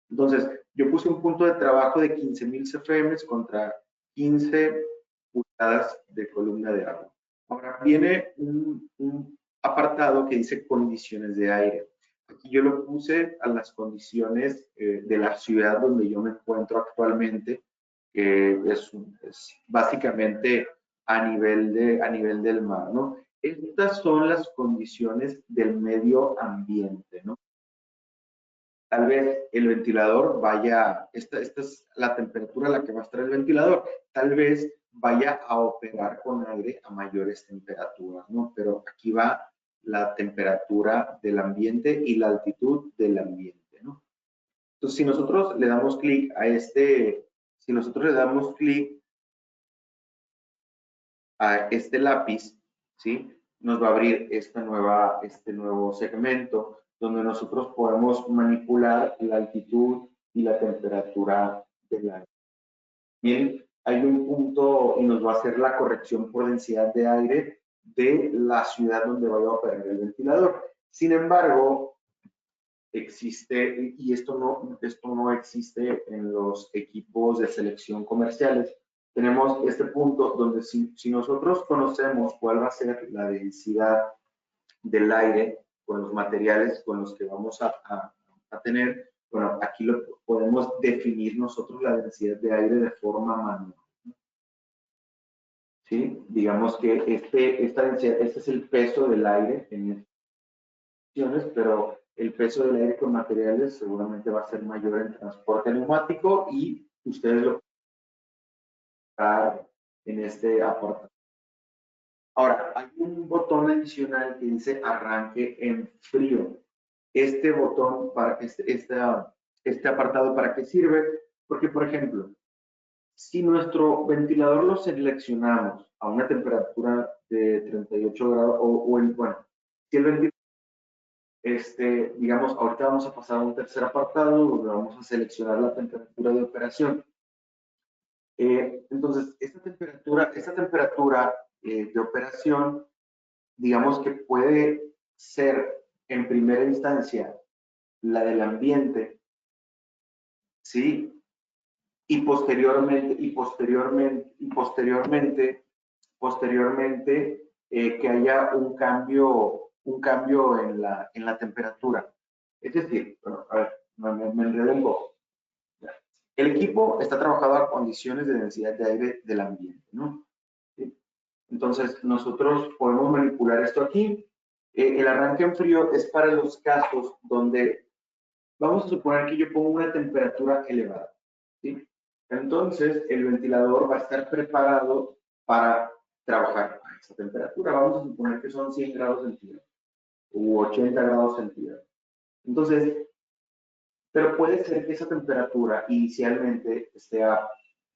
Entonces, yo puse un punto de trabajo de 15,000 CFM contra 15 pulgadas de columna de agua. Ahora viene un apartado que dice condiciones de aire. Aquí yo lo puse a las condiciones de la ciudad donde yo me encuentro actualmente, que es básicamente a nivel del mar, ¿no? Estas son las condiciones del medio ambiente, ¿no? Tal vez el ventilador vaya, esta es la temperatura a la que va a estar el ventilador, tal vez vaya a operar con aire a mayores temperaturas, ¿no? Pero aquí va la temperatura del ambiente y la altitud del ambiente, ¿no? Entonces, si nosotros le damos clic a este lápiz, ¿sí? Nos va a abrir este nuevo segmento donde nosotros podemos manipular la altitud y la temperatura del aire. Bien, hay un punto y nos va a hacer la corrección por densidad de aire de la ciudad donde vaya a operar el ventilador. Sin embargo, existe, y esto no existe en los equipos de selección comerciales, tenemos este punto donde si nosotros conocemos cuál va a ser la densidad del aire con los materiales con los que vamos a tener, bueno, aquí podemos definir nosotros la densidad de aire de forma manual. ¿Sí? Digamos que esta densidad, este es el peso del aire en estas, pero el peso del aire con materiales seguramente va a ser mayor en transporte neumático y ustedes lo pueden ver en este apartado. Ahora, hay un botón adicional que dice arranque en frío. Este botón, este apartado, ¿para qué sirve? Porque, por ejemplo, si nuestro ventilador lo seleccionamos a una temperatura de 38 grados, bueno, si el ventilador, digamos, ahorita vamos a pasar a un tercer apartado donde vamos a seleccionar la temperatura de operación. Entonces, esta temperatura de operación, digamos que puede ser en primera instancia la del ambiente, ¿sí? y posteriormente que haya un cambio en la temperatura. Es decir, bueno, a ver, me enredo un poco. El equipo está trabajado a condiciones de densidad de aire del ambiente, ¿no? ¿Sí? Entonces, nosotros podemos manipular esto aquí. El arranque en frío es para los casos donde vamos a suponer que yo pongo una temperatura elevada, ¿sí? Entonces, el ventilador va a estar preparado para trabajar a esa temperatura. Vamos a suponer que son 100 grados centígrados u 80 grados centígrados. Entonces, pero puede ser que esa temperatura inicialmente esté a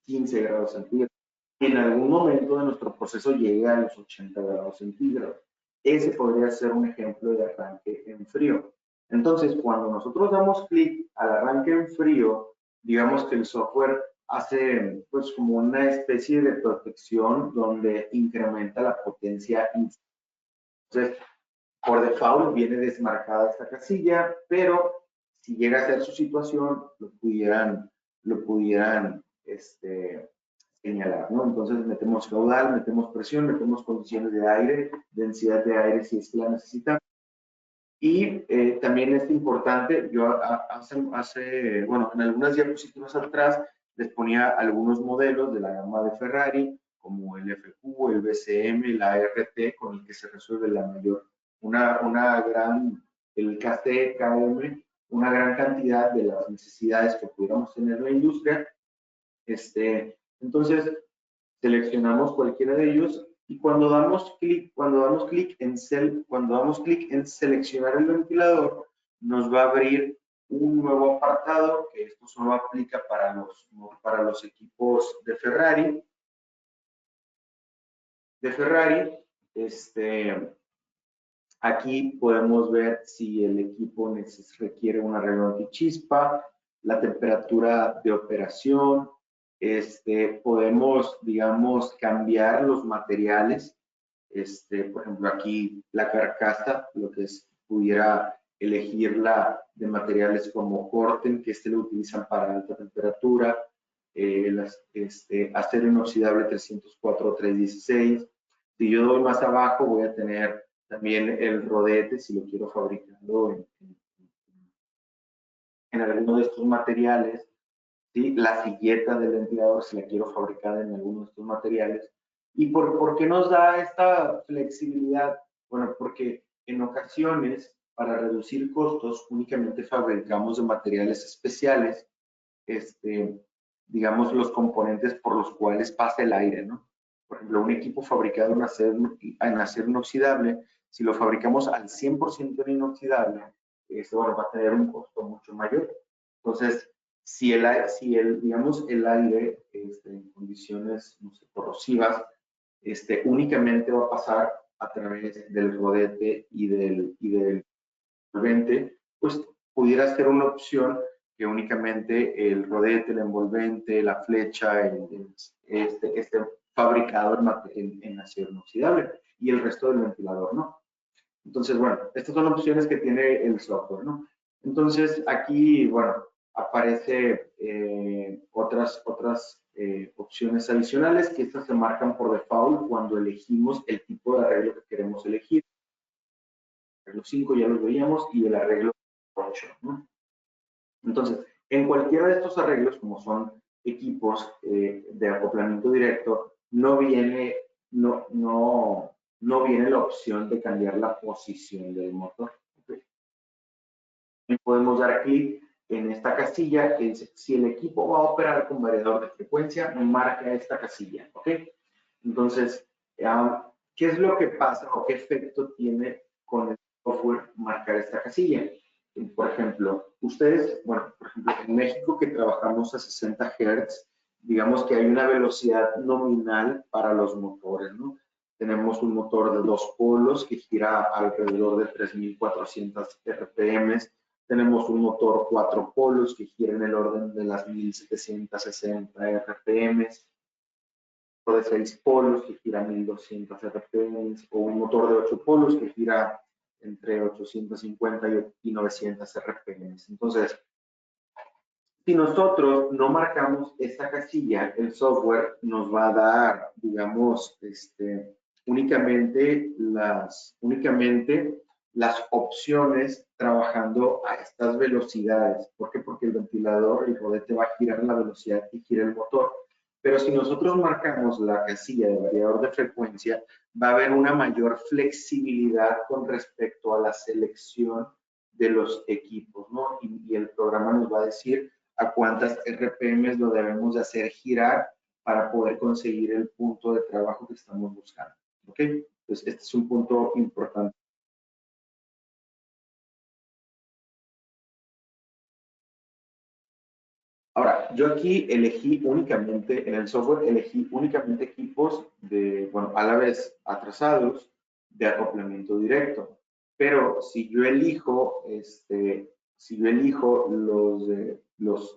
15 grados centígrados. En algún momento de nuestro proceso llegue a los 80 grados centígrados. Ese podría ser un ejemplo de arranque en frío. Entonces, cuando nosotros damos clic al arranque en frío, digamos que el software hace pues como una especie de protección donde incrementa la potencia. Entonces, por default viene desmarcada esta casilla, pero si llega a ser su situación, lo pudieran señalar, ¿no? Entonces metemos caudal, metemos presión, metemos condiciones de aire, densidad de aire si es que la necesitamos. Y también es importante, yo bueno, en algunas diapositivas atrás les ponía algunos modelos de la gama de Ferrari, como el FQ, el BCM, la ART, con el que se resuelve la mayor, el KC, KM, una gran cantidad de las necesidades que pudiéramos tener en la industria. Entonces, seleccionamos cualquiera de ellos y cuando damos clic en seleccionar el ventilador, nos va a abrir un nuevo apartado, que esto solo aplica para los equipos de Ferrari. Aquí podemos ver si el equipo requiere un arreglo antichispa, la temperatura de operación. Podemos, digamos, cambiar los materiales. Por ejemplo, aquí la carcasa, lo que pudiera elegirla de materiales como Corten, que lo utilizan para alta temperatura, acero inoxidable 304 o 316. Si yo doy más abajo, voy a tener también el rodete, si lo quiero fabricarlo en alguno de estos materiales. ¿Sí? La silleta del ventilador, si la quiero fabricar en alguno de estos materiales. ¿Y por qué nos da esta flexibilidad? Bueno, porque en ocasiones, para reducir costos, únicamente fabricamos de materiales especiales, digamos, los componentes por los cuales pasa el aire, ¿no? Por ejemplo, un equipo fabricado en acero inoxidable, si lo fabricamos al 100% en inoxidable, eso va a tener un costo mucho mayor. Entonces, digamos, el aire en condiciones no sé, corrosivas, únicamente va a pasar a través del rodete y del envolvente, pues pudiera ser una opción que únicamente el rodete, el envolvente, la flecha, esté fabricado en acero inoxidable y el resto del ventilador no. Entonces, bueno, estas son opciones que tiene el software, ¿no? Entonces, aquí, bueno, aparece otras opciones adicionales que estas se marcan por default cuando elegimos el tipo de arreglo que queremos elegir. El arreglo 5 ya lo veíamos y el arreglo 8, ¿no? Entonces, en cualquiera de estos arreglos, como son equipos de acoplamiento directo, no viene la opción de cambiar la posición del motor. ¿Okay? Y podemos dar clic en esta casilla que dice, si el equipo va a operar con variador de frecuencia, marca esta casilla. ¿Ok? Entonces, ¿qué es lo que pasa o qué efecto tiene con el software marcar esta casilla? Por ejemplo, ustedes, bueno, por ejemplo, en México que trabajamos a 60 Hz, digamos que hay una velocidad nominal para los motores, ¿no? Tenemos un motor de 2 polos que gira alrededor de 3.400 RPM. Tenemos un motor 4 polos que gira en el orden de las 1.760 RPM. De 6 polos que gira 1.200 RPM o un motor de 8 polos que gira entre 850 y 900 RPM. Entonces, Si nosotros no marcamos esta casilla, el software nos va a dar, digamos, únicamente las opciones trabajando a estas velocidades. ¿Por qué? Porque el ventilador, el rodete va a girar a la velocidad que gira el motor. Pero si nosotros marcamos la casilla de variador de frecuencia, va a haber una mayor flexibilidad con respecto a la selección de los equipos, ¿no? Y el programa nos va a decir a cuántas RPMs lo debemos de hacer girar para poder conseguir el punto de trabajo que estamos buscando. ¿Ok? Entonces, este es un punto importante. Ahora, yo aquí elegí únicamente, en el software, elegí únicamente equipos de, bueno, a la vez atrasados de acoplamiento directo. Pero si yo elijo,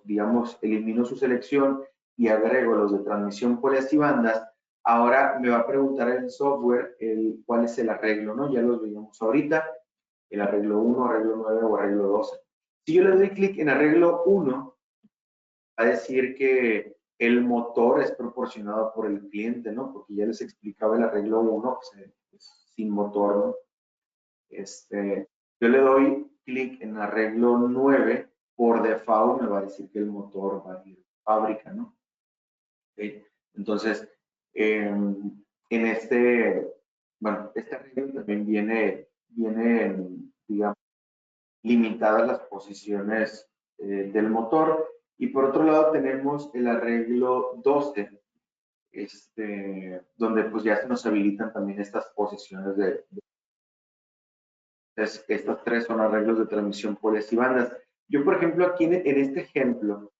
digamos, elimino su selección y agrego los de transmisión poleas y bandas, ahora me va a preguntar el software cuál es el arreglo, ¿no? Ya los veíamos ahorita, el arreglo 1, arreglo 9 o arreglo 12. Si yo le doy clic en arreglo 1, va a decir que el motor es proporcionado por el cliente, ¿no? Porque ya les explicaba el arreglo 1, pues, sin motor, ¿no? Yo le doy clic en arreglo 9, por default me va a decir que el motor va a ir de fábrica, ¿no? ¿Okay? Entonces, en bueno, este arreglo también viene, digamos, limitadas las posiciones del motor. Y por otro lado tenemos el arreglo 12, donde pues ya se nos habilitan también estas posiciones estas tres son arreglos de transmisión poleas y bandas. Yo, por ejemplo, aquí en este ejemplo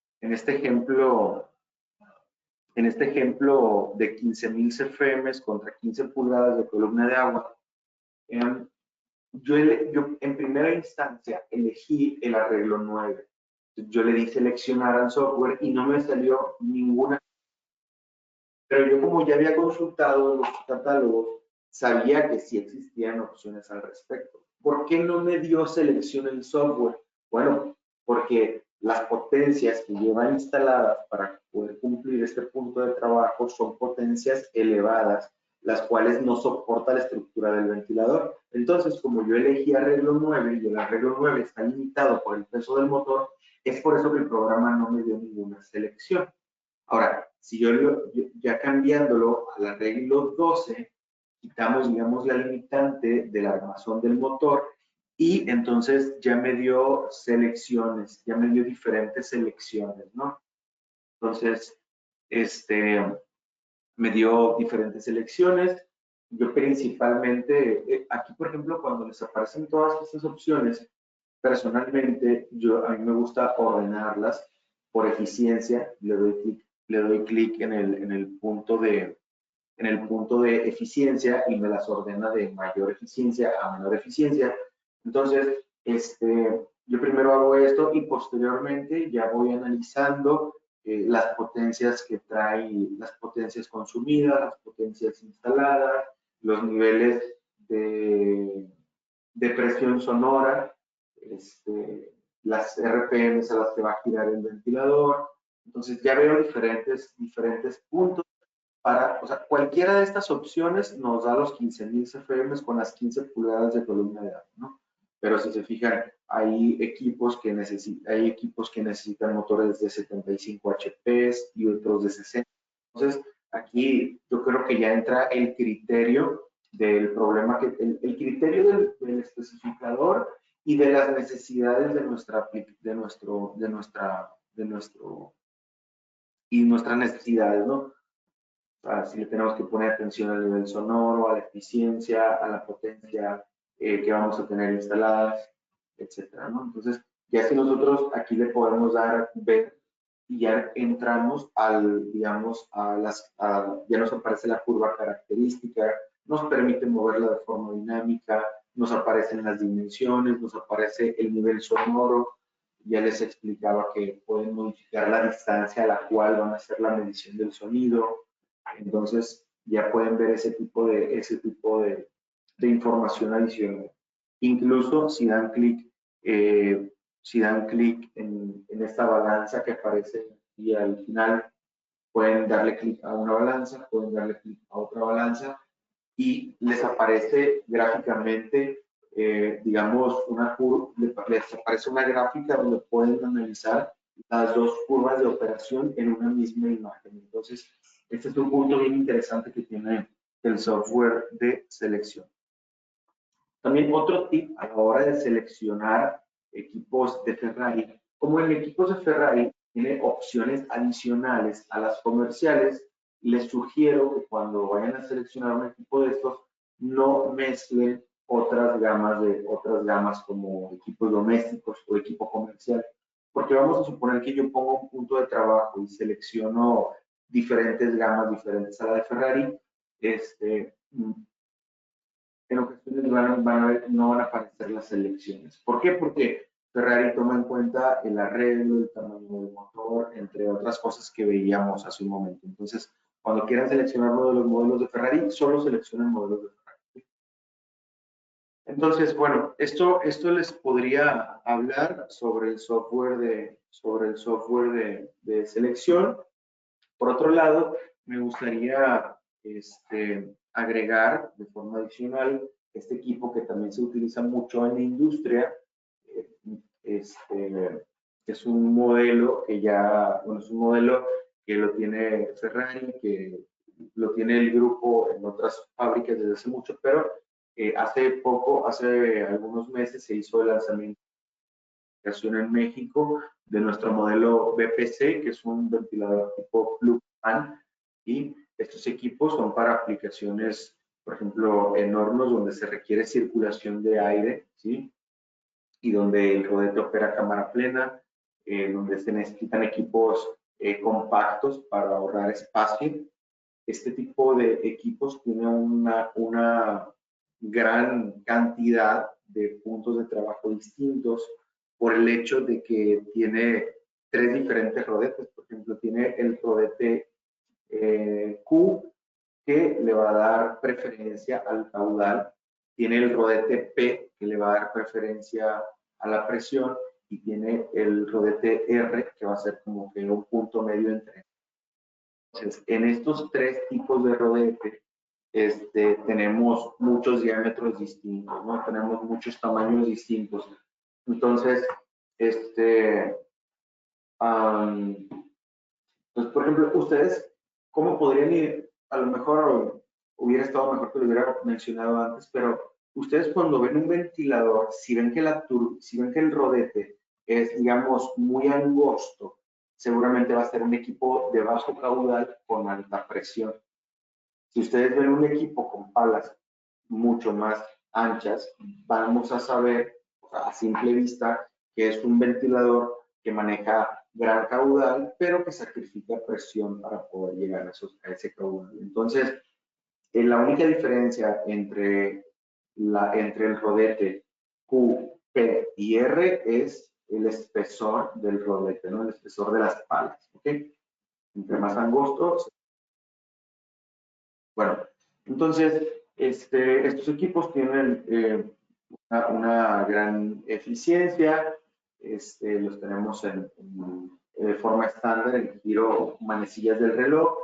de 15,000 CFM contra 15 pulgadas de columna de agua, yo en primera instancia elegí el arreglo 9. Yo le di seleccionar al software y no me salió ninguna. Pero yo, como ya había consultado los catálogos, sabía que sí existían opciones al respecto. ¿Por qué no me dio selección el software? Bueno, porque las potencias que lleva instaladas para poder cumplir este punto de trabajo son potencias elevadas, las cuales no soporta la estructura del ventilador. Entonces, como yo elegí arreglo 9 y el arreglo 9 está limitado por el peso del motor, es por eso que el programa no me dio ninguna selección. Ahora, si yo ya cambiándolo al arreglo 12, quitamos, digamos, la limitante del armazón del motor y entonces ya me dio selecciones, ya me dio diferentes selecciones, ¿no? Entonces, me dio diferentes selecciones. Yo principalmente, aquí por ejemplo, cuando les aparecen todas estas opciones, personalmente, a mí me gusta ordenarlas por eficiencia. Le doy clic en el punto de eficiencia y me las ordena de mayor eficiencia a menor eficiencia. Entonces, yo primero hago esto y posteriormente ya voy analizando las potencias que trae, las potencias consumidas, las potencias instaladas, los niveles de presión sonora, las RPMs a las que va a girar el ventilador. Entonces ya veo diferentes puntos. O sea, cualquiera de estas opciones nos da los 15,000 CFM con las 15 pulgadas de columna de agua, ¿no? Pero si se fijan, hay equipos que necesitan motores de 75 HP y otros de 60. Entonces, aquí yo creo que ya entra el criterio del problema, el criterio del especificador y de las necesidades de nuestras necesidades, ¿no? Si le tenemos que poner atención al nivel sonoro, a la eficiencia, a la potencia que vamos a tener instaladas, etcétera, ¿no? Entonces, ya si nosotros aquí le podemos ver y ya entramos digamos, ya nos aparece la curva característica, nos permite moverla de forma dinámica, nos aparecen las dimensiones, nos aparece el nivel sonoro. Ya les explicaba que pueden modificar la distancia a la cual van a hacer la medición del sonido. Entonces, ya pueden ver ese tipo de información adicional. Incluso si dan clic si dan clic en esta balanza que aparece y al final pueden darle clic a una balanza, pueden darle clic a otra balanza y les aparece gráficamente, digamos, les aparece una gráfica donde pueden analizar las dos curvas de operación en una misma imagen. Entonces, este es un punto bien interesante que tiene el software de selección. También otro tip a la hora de seleccionar equipos de Ferrari. Como en equipos de Ferrari tiene opciones adicionales a las comerciales, les sugiero que cuando vayan a seleccionar un equipo de estos, no mezclen otras gamas como equipos domésticos o equipo comercial. Porque vamos a suponer que yo pongo un punto de trabajo y selecciono diferentes gamas diferentes a la de Ferrari. En ocasiones no van a aparecer las selecciones. ¿Por qué? Porque Ferrari toma en cuenta el arreglo, el tamaño del motor, entre otras cosas que veíamos hace un momento. Entonces, cuando quieran seleccionar uno de los modelos de Ferrari, solo seleccionen modelos de Ferrari. Entonces, bueno, esto les podría hablar sobre el software de selección. Por otro lado, me gustaría agregar de forma adicional este equipo que también se utiliza mucho en la industria. Es un modelo que es un modelo que lo tiene Ferrari, que lo tiene el grupo en otras fábricas desde hace mucho, pero hace algunos meses se hizo el lanzamiento en México de nuestro modelo BPC, que es un ventilador tipo plug fan, y estos equipos son para aplicaciones, por ejemplo, en hornos donde se requiere circulación de aire, ¿sí? Y donde el rodete opera a cámara plena, donde se necesitan equipos compactos para ahorrar espacio. Este tipo de equipos tiene una gran cantidad de puntos de trabajo distintos por el hecho de que tiene 3 diferentes rodetes. Por ejemplo, tiene el rodete Q, que le va a dar preferencia al caudal, tiene el rodete P, que le va a dar preferencia a la presión, y tiene el rodete R, que va a ser como que un punto medio entre. Entonces, en estos 3 tipos de rodete, tenemos muchos diámetros distintos, ¿no? Tenemos muchos tamaños distintos. Entonces, pues, por ejemplo, ustedes, ¿cómo podrían ir? A lo mejor hubiera estado mejor que lo hubiera mencionado antes, pero ustedes cuando ven un ventilador, si ven que el rodete es, digamos, muy angosto, seguramente va a ser un equipo de bajo caudal con alta presión. Si ustedes ven un equipo con palas mucho más anchas, vamos a saber a simple vista que es un ventilador que maneja gran caudal, pero que sacrifica presión para poder llegar a ese caudal. Entonces, la única diferencia entre el rodete Q, P y R es el espesor del rodete, ¿no? El espesor de las palas, ¿ok? Entre más angosto. Bueno, entonces, estos equipos tienen una gran eficiencia, los tenemos de forma estándar en giro manecillas del reloj.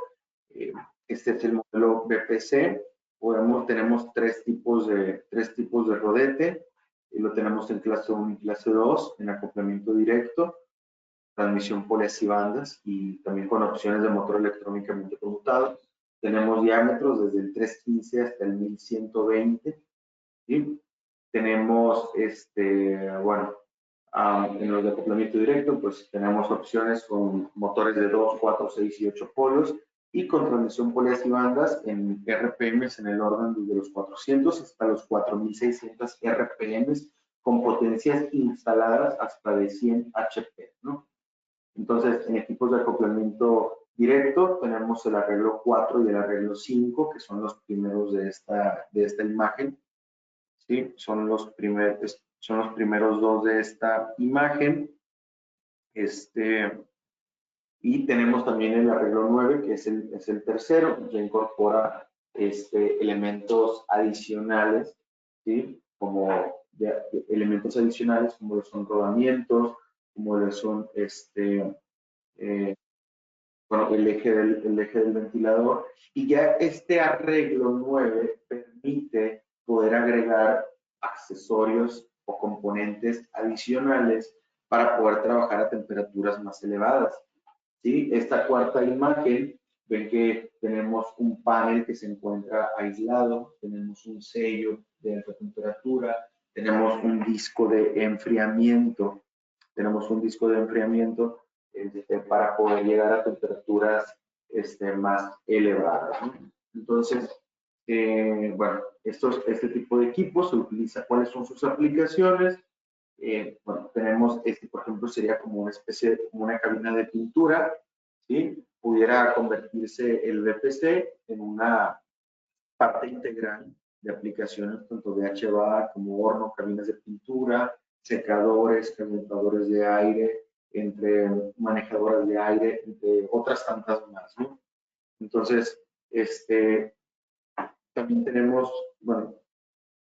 Este es el modelo BPC. Tenemos tres tipos de rodete. Lo tenemos en clase 1 y clase 2, en acoplamiento directo, transmisión poliasibandas y también con opciones de motor electrónicamente conmutado. Tenemos diámetros desde el 315 hasta el 1120. ¿Sí? Tenemos, en los de acoplamiento directo, pues tenemos opciones con motores de 2, 4, 6 y 8 polos y con transmisión poliasibandas en RPMs en el orden desde los 400 hasta los 4600 RPMs con potencias instaladas hasta de 100 HP, ¿no? Entonces, en equipos de acoplamiento directo tenemos el arreglo 4 y el arreglo 5, que son los primeros de esta imagen. ¿Sí? Son los primeros dos de esta imagen. Y tenemos también el arreglo 9, que es el tercero, ya incorpora elementos adicionales, ¿sí? Como de elementos adicionales como lo son rodamientos, como lo son bueno, el eje del ventilador, y ya este arreglo 9 permite poder agregar accesorios o componentes adicionales para poder trabajar a temperaturas más elevadas. ¿Sí? Esta cuarta imagen, ven que tenemos un panel que se encuentra aislado, tenemos un sello de alta temperatura, tenemos un disco de enfriamiento, para poder llegar a temperaturas más elevadas, ¿no? Entonces, bueno, este tipo de equipos se utiliza. ¿Cuáles son sus aplicaciones? Bueno, tenemos por ejemplo, sería como una especie, como una cabina de pintura, ¿sí? Pudiera convertirse el VPC en una parte integral de aplicaciones tanto de HVAC como horno, cabinas de pintura, secadores, calentadores de aire, entre manejadoras de aire, entre otras tantas más, ¿no? Entonces, también tenemos, bueno,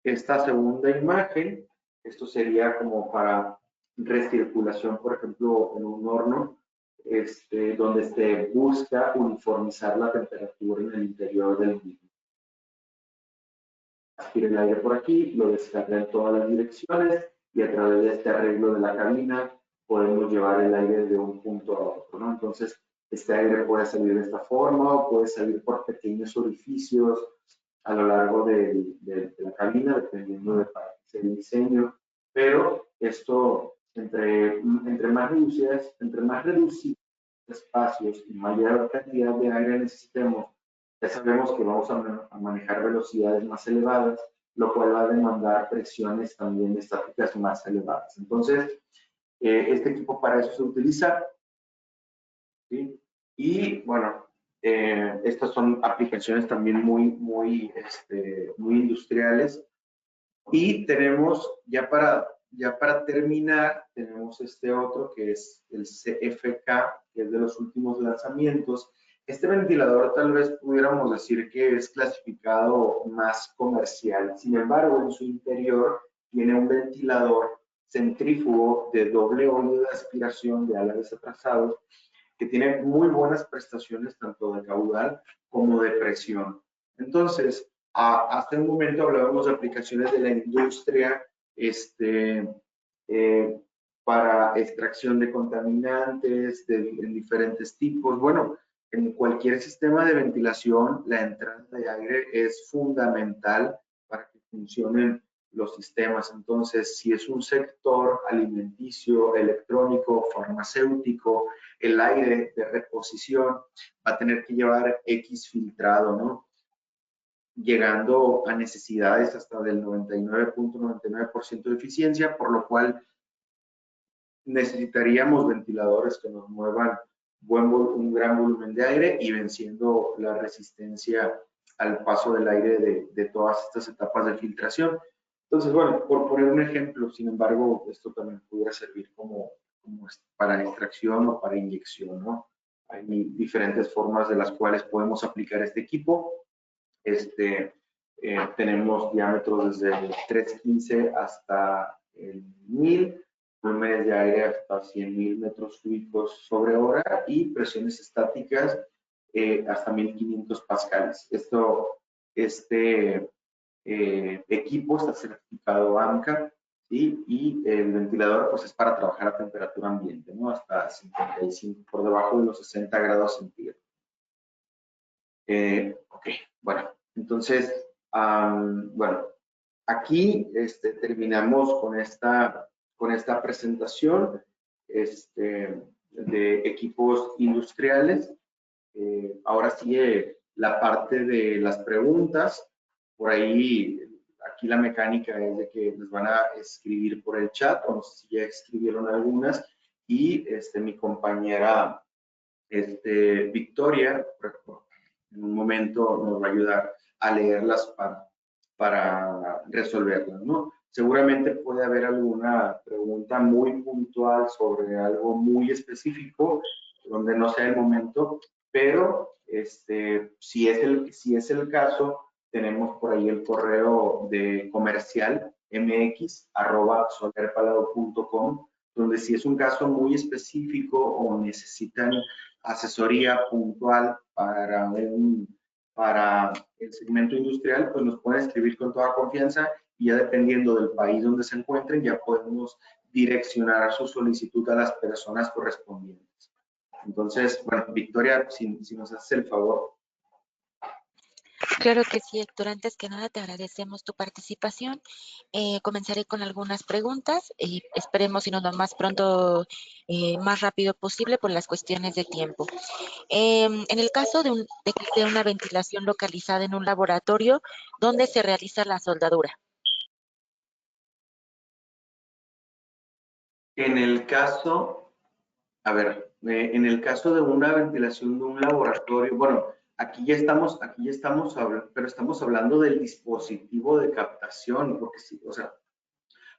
esta segunda imagen, esto sería como para recirculación, por ejemplo, en un horno, donde se busca uniformizar la temperatura en el interior del mismo. Aspira el aire por aquí, lo descarga en todas las direcciones y a través de este arreglo de la cabina podemos llevar el aire de un punto a otro, ¿no? Entonces, este aire puede salir de esta forma o puede salir por pequeños orificios a lo largo de la cabina, dependiendo de para qué sea el diseño. Pero esto, entre más reducidos espacios y mayor cantidad de aire necesitemos, ya sabemos que vamos a manejar velocidades más elevadas, lo cual va a demandar presiones también estáticas más elevadas. Entonces, este equipo para eso se utiliza, ¿sí? Y bueno, estas son aplicaciones también muy industriales. Y tenemos, ya para terminar, tenemos este otro que es el CFK, que es de los últimos lanzamientos. Este ventilador tal vez pudiéramos decir que es clasificado más comercial. Sin embargo, en su interior tiene un ventilador centrífugo de doble óleo de aspiración de álabes atrasados que tiene muy buenas prestaciones tanto de caudal como de presión. Entonces, hasta un momento hablábamos de aplicaciones de la industria para extracción de contaminantes en diferentes tipos. Bueno, en cualquier sistema de ventilación, la entrada de aire es fundamental para que funcionen los sistemas. Entonces, si es un sector alimenticio, electrónico, farmacéutico, el aire de reposición va a tener que llevar X filtrado, ¿no? Llegando a necesidades hasta del 99.99% de eficiencia, por lo cual necesitaríamos ventiladores que nos muevan un gran volumen de aire y venciendo la resistencia al paso del aire de todas estas etapas de filtración. Entonces, bueno, por poner un ejemplo, sin embargo, esto también pudiera servir como para extracción o para inyección, ¿no? Hay diferentes formas de las cuales podemos aplicar este equipo. Tenemos diámetros desde 315 hasta el 1000, volúmenes de aire hasta 100.000 metros cúbicos sobre hora y presiones estáticas hasta 1500 pascales. Este equipo está certificado AMCA, ¿sí? Y el ventilador pues es para trabajar a temperatura ambiente, ¿no? Hasta 55, por debajo de los 60 grados centígrados. Ok, bueno, entonces, bueno, aquí terminamos con esta presentación de equipos industriales. Ahora sigue la parte de las preguntas. Por ahí, aquí la mecánica es de que les van a escribir por el chat, o no sé si ya escribieron algunas, y mi compañera Victoria, en un momento nos va a ayudar a leerlas para resolverlas, ¿no? Seguramente puede haber alguna pregunta muy puntual sobre algo muy específico, donde no sea el momento, pero si es el caso, tenemos por ahí el correo de comercial mx@solerpalado.com, donde si es un caso muy específico o necesitan asesoría puntual para el segmento industrial, pues nos pueden escribir con toda confianza y ya dependiendo del país donde se encuentren, ya podemos direccionar su solicitud a las personas correspondientes. Entonces, bueno, Victoria, si nos haces el favor. Claro que sí, Héctor. Antes que nada, te agradecemos tu participación. Comenzaré con algunas preguntas y esperemos irnos lo más pronto, más rápido posible por las cuestiones de tiempo. En el caso de que sea una ventilación localizada en un laboratorio, ¿dónde se realiza la soldadura? En el caso, en el caso de una ventilación de un laboratorio, bueno, aquí ya estamos hablando, pero estamos hablando del dispositivo de captación, porque sí, o sea,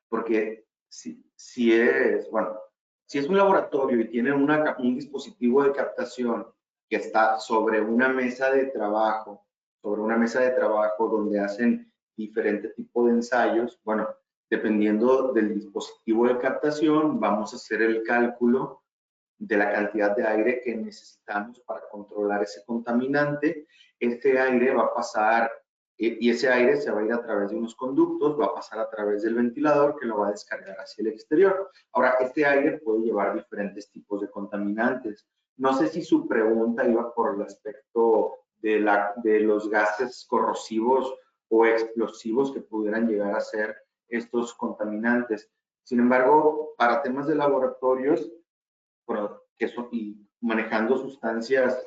porque si es, bueno, si es un laboratorio y tienen un dispositivo de captación que está sobre una mesa de trabajo donde hacen diferente tipo de ensayos, bueno, dependiendo del dispositivo de captación, vamos a hacer el cálculo de la cantidad de aire que necesitamos para controlar ese contaminante. Este aire va a pasar y ese aire se va a ir a través de unos conductos, va a pasar a través del ventilador que lo va a descargar hacia el exterior. Ahora, este aire puede llevar diferentes tipos de contaminantes. No sé si su pregunta iba por el aspecto de los gases corrosivos o explosivos que pudieran llegar a ser estos contaminantes. Sin embargo, para temas de laboratorios, y manejando sustancias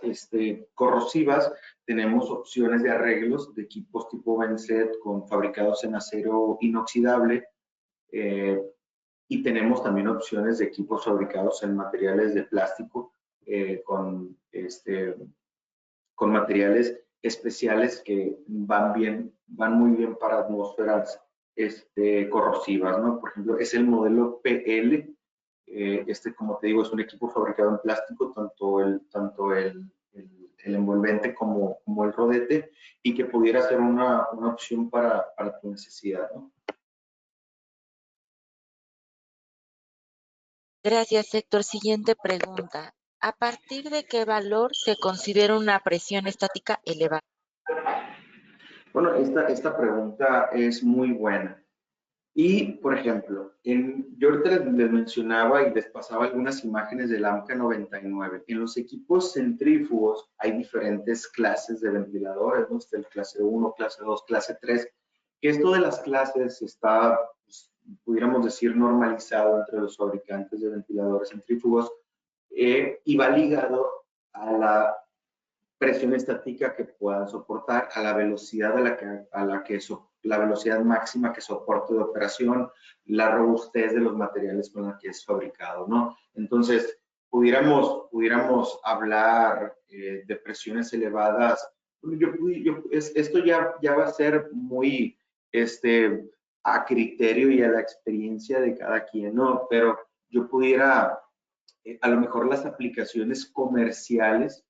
corrosivas, tenemos opciones de arreglos de equipos tipo Benset fabricados en acero inoxidable, y tenemos también opciones de equipos fabricados en materiales de plástico, con materiales especiales que van muy bien para atmósferas corrosivas, ¿no? Por ejemplo, es el modelo PL. Como te digo, es un equipo fabricado en plástico, tanto el envolvente como el rodete, y que pudiera ser una opción para tu necesidad, ¿no? Gracias, Héctor. Siguiente pregunta. ¿A partir de qué valor se considera una presión estática elevada? Bueno, esta pregunta es muy buena. Y, por ejemplo, yo ahorita les mencionaba y les pasaba algunas imágenes del AMCA 99. En los equipos centrífugos hay diferentes clases de ventiladores, ¿no? Está el clase 1, clase 2, clase 3. Que esto de las clases está, pues, pudiéramos decir, normalizado entre los fabricantes de ventiladores centrífugos, y va ligado a la presión estática que puedan soportar, a la velocidad la velocidad máxima que soporte de operación, la robustez de los materiales con los que es fabricado, ¿no? Entonces, pudiéramos hablar de presiones elevadas. Esto ya va a ser muy a criterio y a la experiencia de cada quien, ¿no? Pero yo pudiera, a lo mejor las aplicaciones comerciales,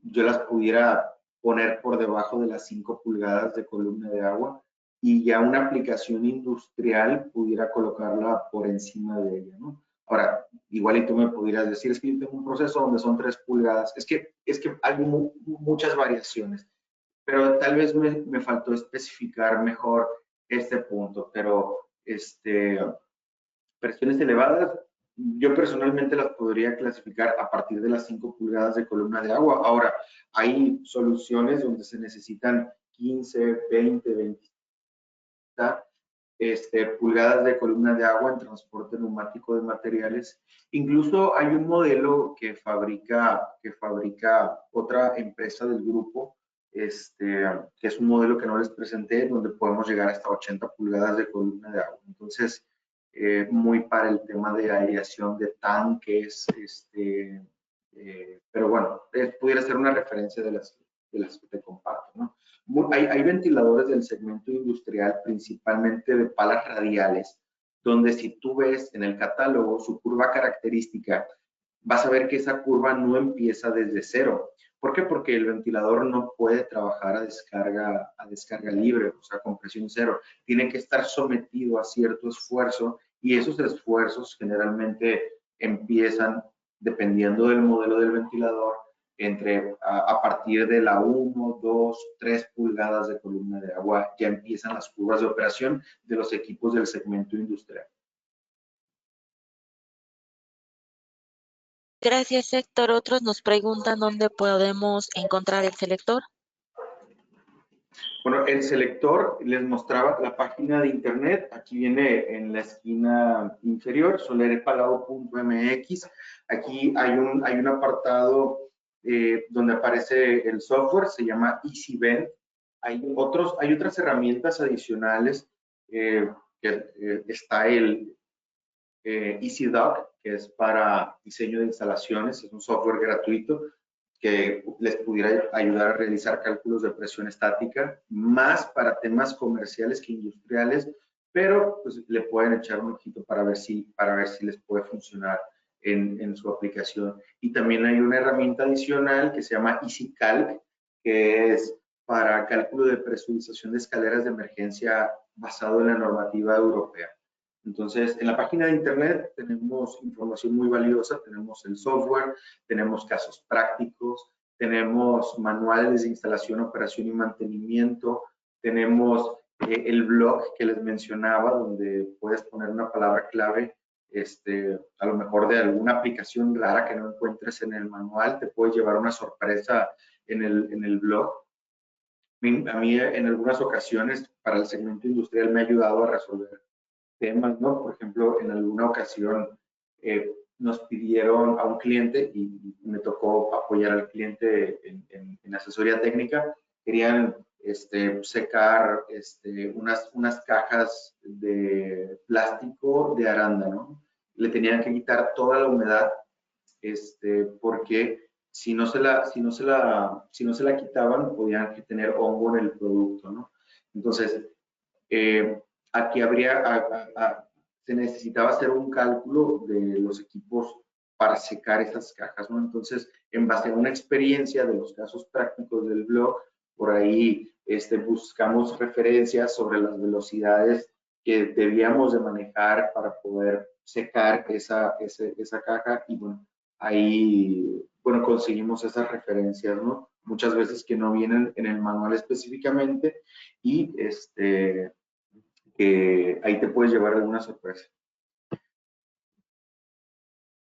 yo las pudiera poner por debajo de las 5 pulgadas de columna de agua, y ya una aplicación industrial pudiera colocarla por encima de ella, ¿no? Ahora, igual y tú me pudieras decir, es que yo tengo un proceso donde son 3 pulgadas, es que hay muchas variaciones, pero tal vez me faltó especificar mejor este punto, pero presiones elevadas, yo personalmente las podría clasificar a partir de las 5 pulgadas de columna de agua. Ahora, hay soluciones donde se necesitan 15, 20, 20 pulgadas de columna de agua en transporte neumático de materiales. Incluso hay un modelo que fabrica otra empresa del grupo, que es un modelo que no les presenté, donde podemos llegar hasta 80 pulgadas de columna de agua. Entonces, muy para el tema de aireación de tanques, pero bueno, pudiera ser una referencia de las que te comparto, ¿no? Hay ventiladores del segmento industrial, principalmente de palas radiales, donde si tú ves en el catálogo su curva característica, vas a ver que esa curva no empieza desde cero. ¿Por qué? Porque el ventilador no puede trabajar a descarga libre, o sea, con presión cero. Tiene que estar sometido a cierto esfuerzo y esos esfuerzos generalmente empiezan, dependiendo del modelo del ventilador, a partir de la 1, 2, 3 pulgadas de columna de agua, ya empiezan las curvas de operación de los equipos del segmento industrial. Gracias, Héctor. Otros nos preguntan dónde podemos encontrar el selector. Bueno, el selector les mostraba la página de internet. Aquí viene en la esquina inferior, solerepalado.mx. Aquí hay un apartado donde aparece el software, se llama EasyVent. Hay otras herramientas adicionales está el EasyDock, que es para diseño de instalaciones, es un software gratuito que les pudiera ayudar a realizar cálculos de presión estática, más para temas comerciales que industriales, pero pues le pueden echar un ojito para ver si les puede funcionar en su aplicación. Y también hay una herramienta adicional que se llama EasyCalc, que es para cálculo de presurización de escaleras de emergencia basado en la normativa europea. Entonces, en la página de internet tenemos información muy valiosa, tenemos el software, tenemos casos prácticos, tenemos manuales de instalación, operación y mantenimiento, tenemos el blog que les mencionaba, donde puedes poner una palabra clave, a lo mejor de alguna aplicación rara que no encuentres en el manual, te puede llevar una sorpresa en el blog. A mí en algunas ocasiones para el segmento industrial me ha ayudado a resolver temas, ¿no? Por ejemplo, en alguna ocasión nos pidieron a un cliente y me tocó apoyar al cliente en asesoría técnica. Querían secar unas cajas de plástico de arándano. Le tenían que quitar toda la humedad porque si no se la quitaban podían tener hongo en el producto, ¿no? Entonces, aquí se necesitaba hacer un cálculo de los equipos para secar esas cajas, ¿no? Entonces, en base a una experiencia de los casos prácticos del blog, por ahí buscamos referencias sobre las velocidades que debíamos de manejar para poder secar esa caja y bueno, ahí, bueno, conseguimos esas referencias, ¿no? Muchas veces que no vienen en el manual específicamente y que ahí te puedes llevar alguna sorpresa.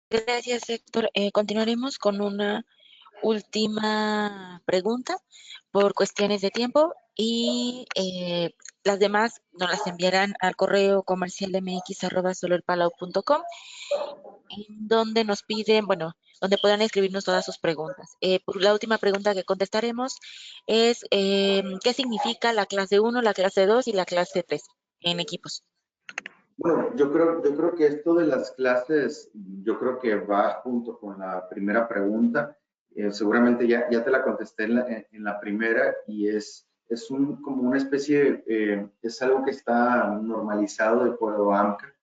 Gracias, Héctor. Continuaremos con una última pregunta por cuestiones de tiempo y las demás nos las enviarán al correo comercial mx@solerpalau.com, en donde nos piden, bueno, donde puedan escribirnos todas sus preguntas. La última pregunta que contestaremos es ¿qué significa la clase 1, la clase 2 y la clase 3 en equipos? Bueno, yo creo que esto de las clases, yo creo que va junto con la primera pregunta. Seguramente ya te la contesté en la primera y es como una especie, es algo que está normalizado de acuerdo a AMCA,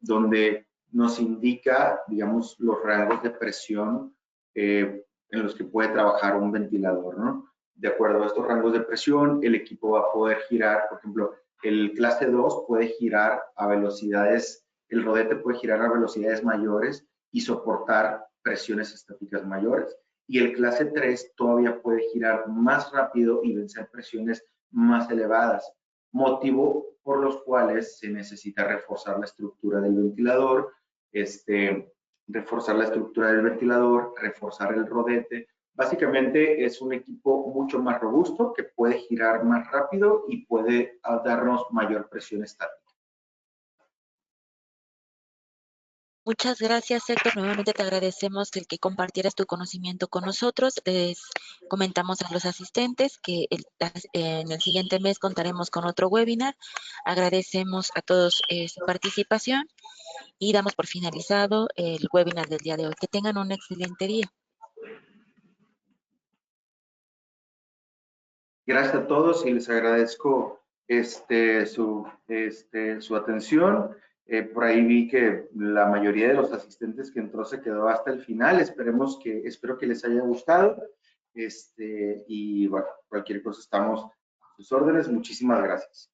donde nos indica, digamos, los rangos de presión en los que puede trabajar un ventilador, ¿no? De acuerdo a estos rangos de presión, el equipo va a poder girar, por ejemplo, el clase 2 puede girar a velocidades, el rodete puede girar a velocidades mayores y soportar presiones estáticas mayores. Y el clase 3 todavía puede girar más rápido y vencer presiones más elevadas, motivo por los cuales se necesita reforzar la estructura del ventilador, reforzar el rodete. Básicamente es un equipo mucho más robusto que puede girar más rápido y puede darnos mayor presión estática. Muchas gracias, Héctor. Nuevamente te agradecemos el que compartieras tu conocimiento con nosotros. Les comentamos a los asistentes que en el siguiente mes contaremos con otro webinar. Agradecemos a todos su participación y damos por finalizado el webinar del día de hoy. Que tengan un excelente día. Gracias a todos y les agradezco su atención. Por ahí vi que la mayoría de los asistentes que entró se quedó hasta el final. Espero que les haya gustado. Y bueno, cualquier cosa estamos a sus órdenes. Muchísimas gracias.